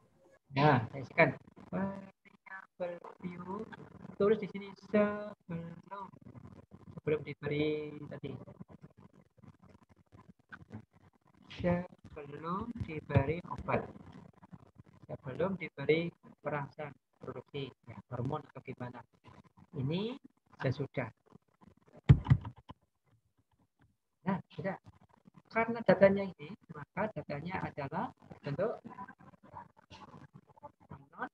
Nah, saya isikan. Variable view. Tulis di sini sebelum diberi tadi. Sebelum diberi obat. Sebelum diberi perangsang produksi ya, hormon atau gimana. Ini sesudah. Nah, sudah. Karena datanya ini, maka datanya adalah bentuk non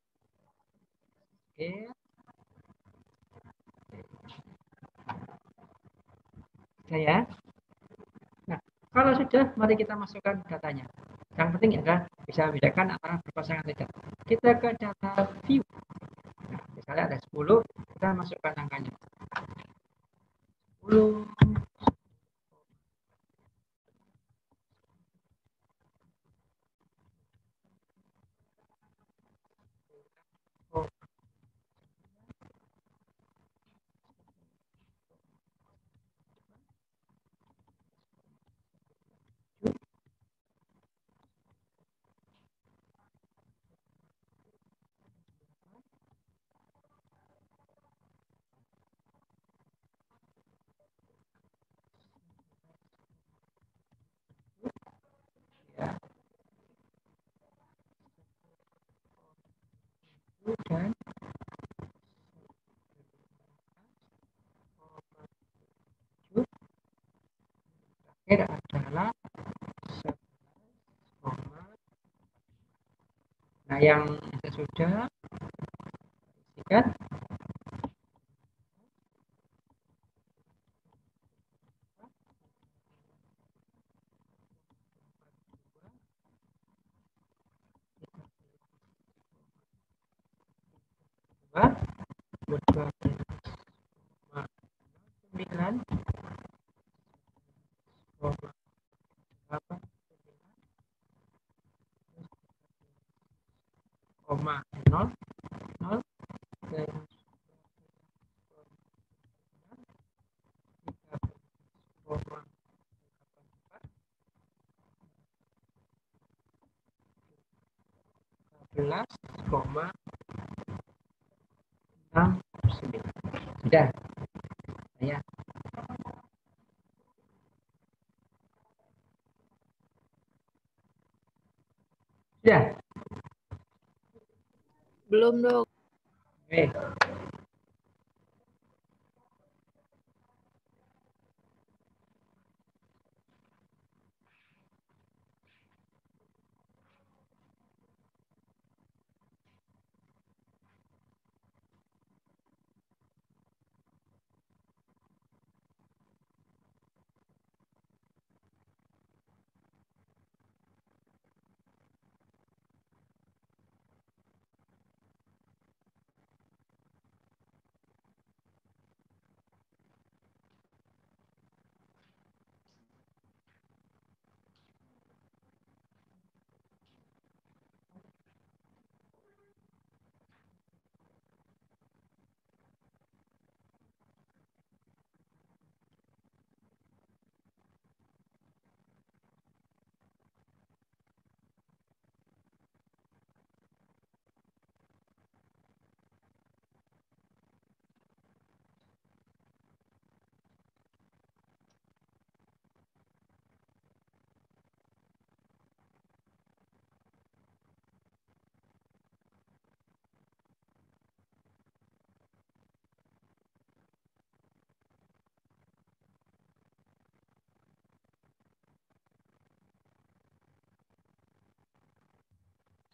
ya. Nah, kalau sudah, mari kita masukkan datanya. Yang penting adalah bisa bedakan antara berpasangan tidak. Kita ke data view. Nah, misalnya ada 10, kita masukkan angkanya. 10. Ya. Dan terakhir adalah 11, nah yang sesudah isikan dua 9 8 koma 0 0 koma 69. Sudah. Ya. Sudah. Belum, Dok. Oke.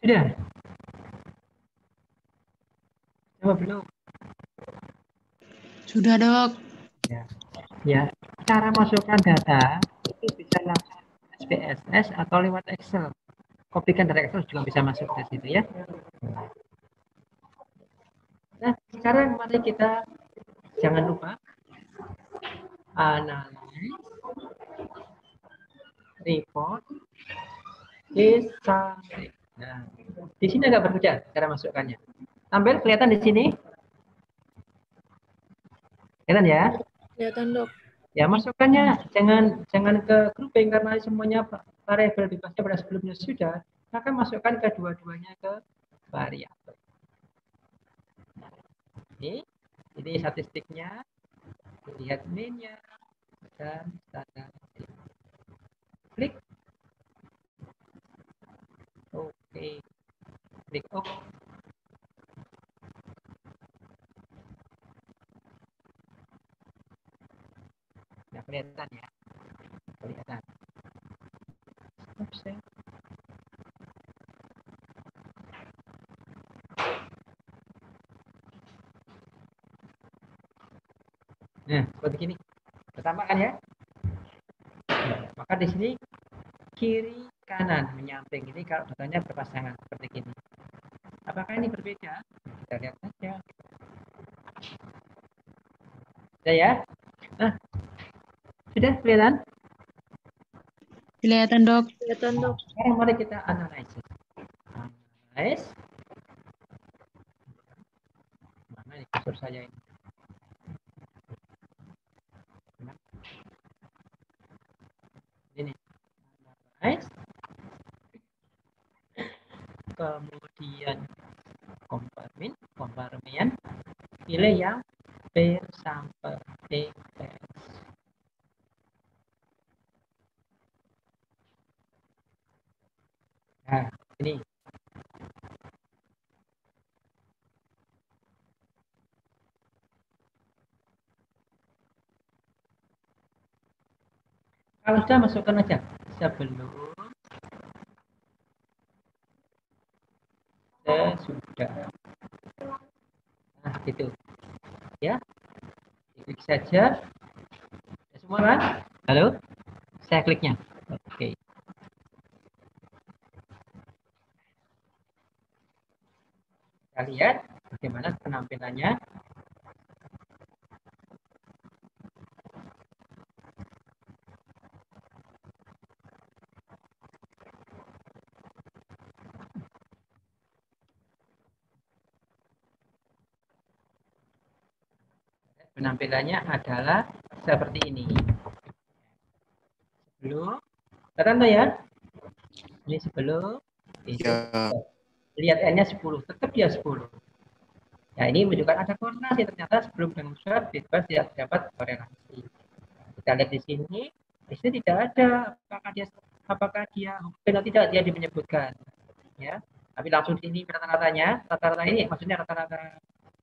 Sudah? Coba belum? Sudah, Dok. Ya, cara masukkan data itu bisa langsung SPSS atau lewat Excel. Kopikan dari Excel juga bisa masuk ke situ ya. Nah, sekarang mari kita jangan lupa analyze, report, summary. Nah, di sini agak berbeda cara masukkannya. Tampil kelihatan di sini? Kelihatan ya? Kelihatan dok. Ya, masukkannya jangan ke grouping karena semuanya variabel bebasnya pada sebelumnya sudah, maka masukkan kedua-duanya ke variabel. Ini statistiknya, lihat mean-nya dan standar. Klik. Oke. Klik OK. Nah, kelihatan ya. Kelihatan. Oke. Nah, seperti ini. Pertama kan ya. Nah, maka di sini kiri kanan menyamping ini kalau datanya berpasangan seperti ini. Apakah ini berbeda? Kita lihat saja. Sudah ya? Nah, sudah kelihatan? Kelihatan, Dok. Kelihatan dok. Sekarang mari kita analisis. Analyze. Mana ini kursor saya ini? Ini. Analyze. Kemudian komparmen, pilih yang per sampel TPS. Nah, ini. Kalau sudah masukkan aja sebelum, sesudah. Nah, gitu. Ya. Klik saja. Semua kan? Halo? Saya kliknya. Oke. Kita lihat bagaimana penampilannya. Penampilannya adalah seperti ini. Sebelum, tertentu ya. Ini sebelum, ini Ya. lihat N-nya 10, tetap dia 10. Nah, ini menunjukkan ada korelasi, ternyata sebelum dengan surat bebas tidak dapat korelasi. Kita lihat di sini tidak ada apakah dia atau tidak dia menyebutkan, ya. Tapi langsung di sini rata-rata ini maksudnya rata-rata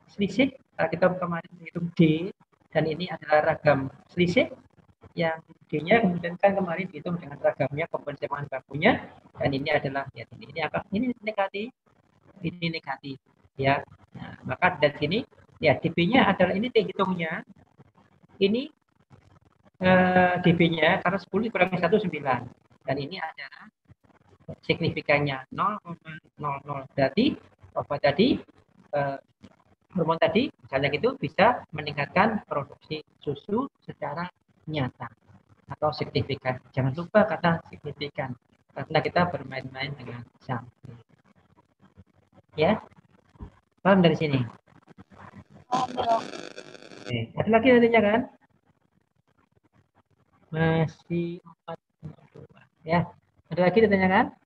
selisih. Kita kemarin menghitung D dan ini adalah ragam selisih yang D-nya kemudian kan kemarin dihitung dengan ragamnya komponen bahan bakunya dan ini adalah ya ini negatif ya. Nah, maka dari sini ya DB-nya adalah ini dihitungnya ini DB-nya karena 10 dikurangi 1 9 dan ini adalah signifikannya 0,00. Berarti apa tadi hormon tadi misalnya gitu bisa meningkatkan produksi susu secara nyata atau signifikan. Jangan lupa kata signifikan karena kita bermain-main dengan sampel. Ya, paham dari sini? Oke. Ada lagi nantinya kan? Masih 4,2. Ya, ada lagi ditanyakan?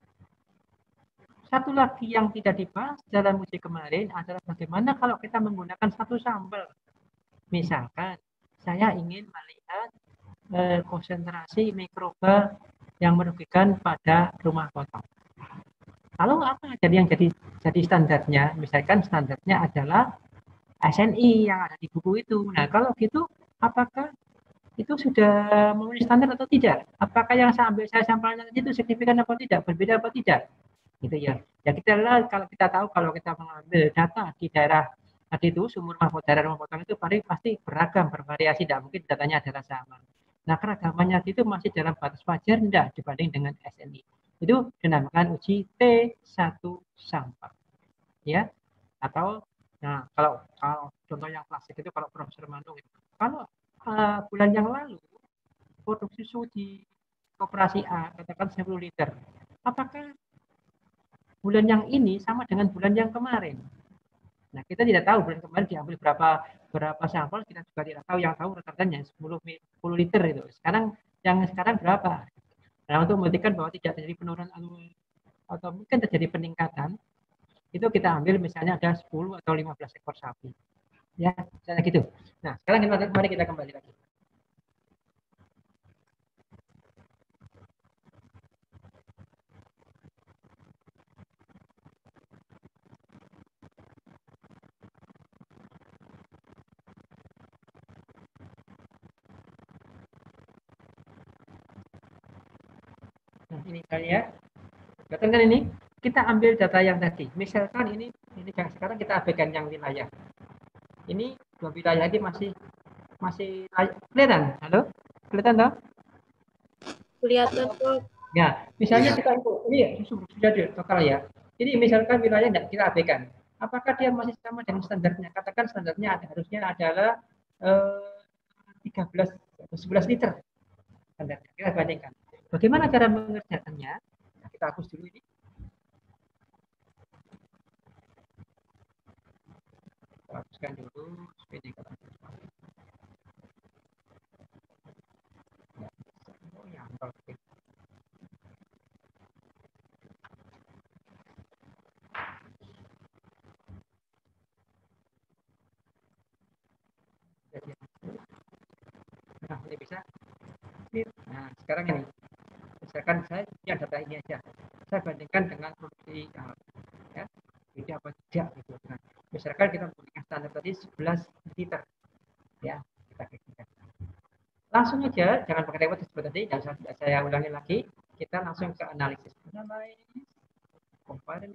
Satu lagi yang tidak dibahas dalam uji kemarin adalah bagaimana kalau kita menggunakan satu sampel. Misalkan saya ingin melihat konsentrasi mikroba yang merugikan pada rumah potong. Lalu apa jadi yang jadi standarnya? Misalkan standarnya adalah SNI yang ada di buku itu. Nah, kalau gitu apakah itu sudah memenuhi standar atau tidak? Apakah yang saya sampelnya itu signifikan atau tidak? Berbeda atau tidak? Gitu ya. Ya kita kalau kita tahu kalau kita mengambil data di daerah tadi itu sumur daerah rumah potong itu pasti beragam, bervariasi, tidak mungkin datanya adalah sama. Nah, keragamannya itu masih dalam batas wajar enggak dibanding dengan SNI. Itu dinamakan uji T1 sampel. Ya. Atau nah kalau contoh yang klasik itu kalau Profesor Manu kalau bulan yang lalu produksi susu di koperasi A katakan 10 liter. Apakah bulan yang ini sama dengan bulan yang kemarin? Nah, kita tidak tahu bulan kemarin diambil berapa sampel, kita juga tidak tahu. Yang tahu rata-ratanya 10 liter itu. Yang sekarang berapa? Nah, untuk memastikan bahwa tidak terjadi penurunan atau mungkin terjadi peningkatan, itu kita ambil misalnya ada 10 atau 15 ekor sapi. Ya, misalnya gitu. Nah, sekarang mari kita kembali lagi. Nah, ini saya katakan ini kita ambil data yang tadi. Misalkan ini sekarang kita abaikan yang wilayah. Ini dua wilayah ini masih kelihatan. Halo? Kelihatan toh? Kelihatan dok. Ya, misalnya kita ini sudah total ya. Jadi misalkan wilayah tidak kita abaikan. Apakah dia masih sama dengan standarnya? Katakan standarnya harusnya adalah 13 atau 11 liter. Standarnya. Kita bandingkan. Bagaimana cara mengerjakannya? Nah, kita hapus dulu ini. Kita hapuskan dulu. Oh, ya, oke. Nah, ini bisa. Nah, sekarang ini. Misalkan saya punya data ini aja. Saya bandingkan dengan produksi ya. Jadi apa tidak gitu. Nah, misalkan kita menggunakan standar tadi 11 liter. Ya, kita klikkan. Langsung aja, jangan pakai repot seperti tadi, jangan saya ulangi lagi. Kita langsung ke analisis. Compare,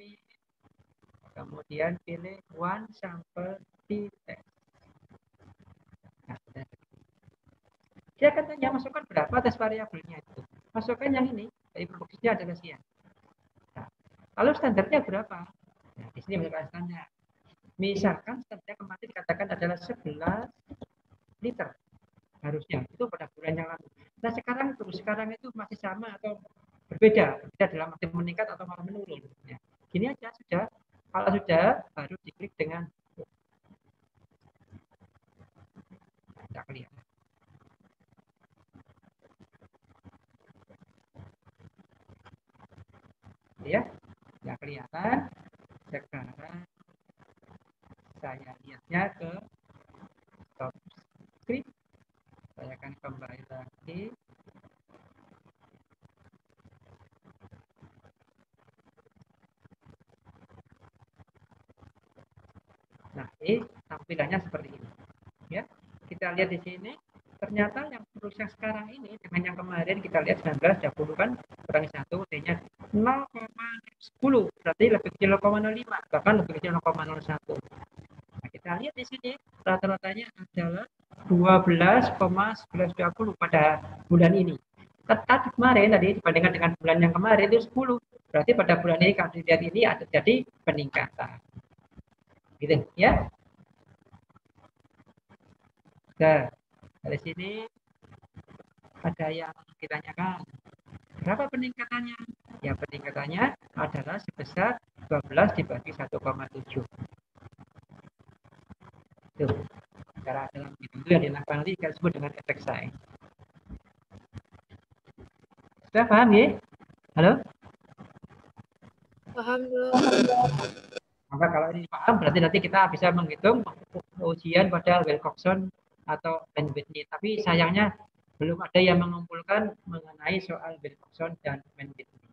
kemudian pilih one sample t-test. Nah, dia akan tanya masukkan berapa tes variabelnya itu. Masukkan yang ini, dari produksinya adalah sekian. Nah, lalu standarnya berapa? Nah, di sini masukkan standar. Misalkan standarnya kemarin dikatakan adalah 11 liter. Harusnya itu pada bulan yang lalu. Nah, sekarang itu masih sama atau berbeda dalam arti meningkat atau malah menurun. Ya. Gini aja sudah. Kalau sudah, baru diklik dengan tidak kelihatan. Ya, tidak kelihatan. Sekarang saya lihatnya ke top script. Saya akan kembali lagi. Nah, ini tampilannya seperti ini. Ya, kita lihat di sini. Ternyata yang produksi yang sekarang ini dengan yang kemarin kita lihat 19 20 kan kurangi 1 D-nya 0,10 berarti lebih kecil 0,05 bahkan lebih kecil 0,01. Nah, kita lihat di sini rata-ratanya adalah 12,1120 pada bulan ini. Tadi kemarin tadi dibandingkan dengan bulan yang kemarin itu 10. Berarti pada bulan ini kalau dilihat ini ada jadi peningkatan. Gitu ya. Nah, dari sini ada yang ditanyakan berapa peningkatannya? Ya peningkatannya adalah sebesar 12 dibagi 1,7. Tuh, cara dalam itu yang dilakukan nanti kita sebut dengan efek Say. Sudah paham ya? Halo? Paham dok. Maka kalau ini paham berarti nanti kita bisa menghitung ujian pada Wilcoxon atau Mann-Whitney. Tapi sayangnya belum ada yang mengumpulkan mengenai soal Wilcoxon dan Mann-Whitney.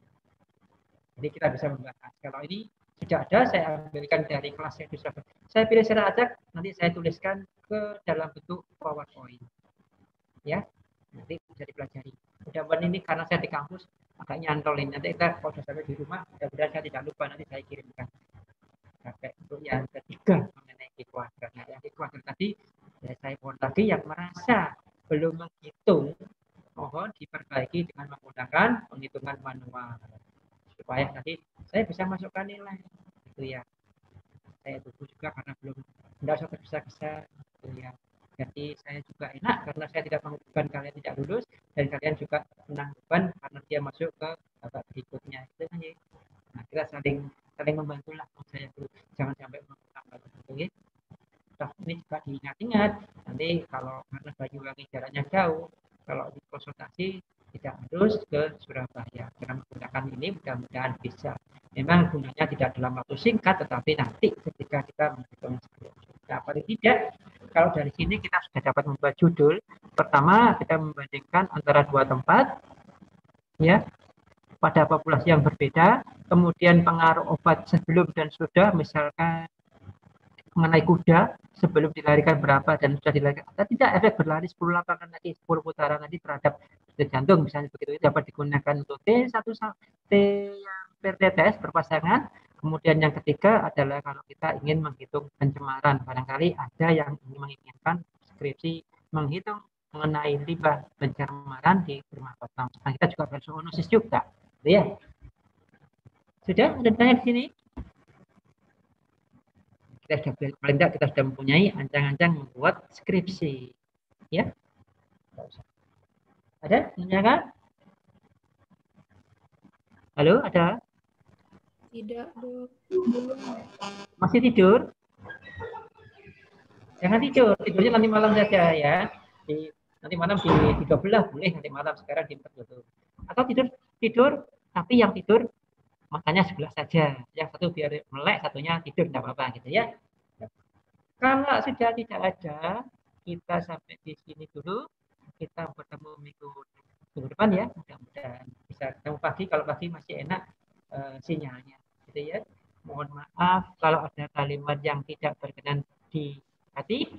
Jadi kita bisa membahas. Kalau ini sudah ada, saya ambilkan dari kelas yang sudah. Saya pilih secara acak, nanti saya tuliskan ke dalam bentuk PowerPoint. Ya, nanti bisa dipelajari. Mudah-mudahan ini karena saya di kampus, agak nyantol ini. Nanti kita kalau sudah sampai di rumah, mudah-mudahan saya tidak lupa, nanti saya kirimkan. Sampai untuk yang ketiga mengenai keluarga. Nah, yang keluarga tadi, ya saya mohon lagi yang merasa belum menghitung, mohon diperbaiki dengan menggunakan penghitungan manual supaya tadi saya bisa masukkan nilai, gitu ya. Saya tunggu juga karena belum tidak usah tergesa-gesa, gitu ya. Jadi saya juga enak karena saya tidak mengumumkan kalian tidak lulus dan kalian juga menang beban karena dia masuk ke babak berikutnya, itu kan ya. Nah, kita saling membantulah menurut saya dulu. Jangan sampai mengulang gitu ya. Nah, ini juga diingat-ingat. Nanti kalau karena Banyuwangi jaraknya jauh, kalau di konsultasi tidak harus ke Surabaya. Karena menggunakan ini mudah-mudahan bisa. Memang gunanya tidak dalam waktu singkat, tetapi nanti ketika kita menghitung nah, paling tidak kalau dari sini kita sudah dapat membuat judul. Pertama, kita membandingkan antara dua tempat, ya, pada populasi yang berbeda. Kemudian pengaruh obat sebelum dan sudah, misalkan mengenai kuda sebelum dilarikan berapa dan sudah dilarikan atau tidak, efek berlari 10 lapangan tadi, 10 putaran tadi terhadap detak jantung misalnya begitu, itu dapat digunakan untuk T1 T yang PRTTS berpasangan. Kemudian yang ketiga adalah kalau kita ingin menghitung pencemaran, barangkali ada yang menginginkan skripsi menghitung mengenai limbah pencemaran di rumah potong. Nah, kita juga bersoonosis juga, ya. Sudah ada tanya di sini? Kita sudah paling tidak kita sudah mempunyai ancang-ancang membuat skripsi, ya. Ada menanyakan? Halo, ada? Tidak, Dok. Masih tidur? Jangan tidur, tidurnya nanti malam saja ya. Nanti malam di 12 boleh, nanti malam, sekarang di 4 dulu. Atau tidur tapi yang tidur makanya sebelah saja. Yang satu biar melek, satunya tidur, tidak apa-apa gitu ya. Kalau sudah tidak ada, kita sampai di sini dulu. Kita bertemu minggu depan ya. Mudah-mudahan bisa ketemu pagi. Kalau pagi masih enak sinyalnya, gitu ya. Mohon maaf kalau ada kalimat yang tidak berkenan di hati.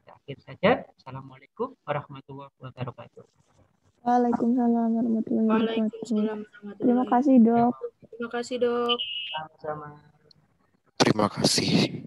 Akhir saja. Assalamualaikum warahmatullahi wabarakatuh. Waalaikumsalam warahmatullahi wabarakatuh. Waalaikumsalam Terima warahmatullahi kasih, Dok. wabarakatuh. Terima kasih, Dok. Sama-sama. Terima kasih.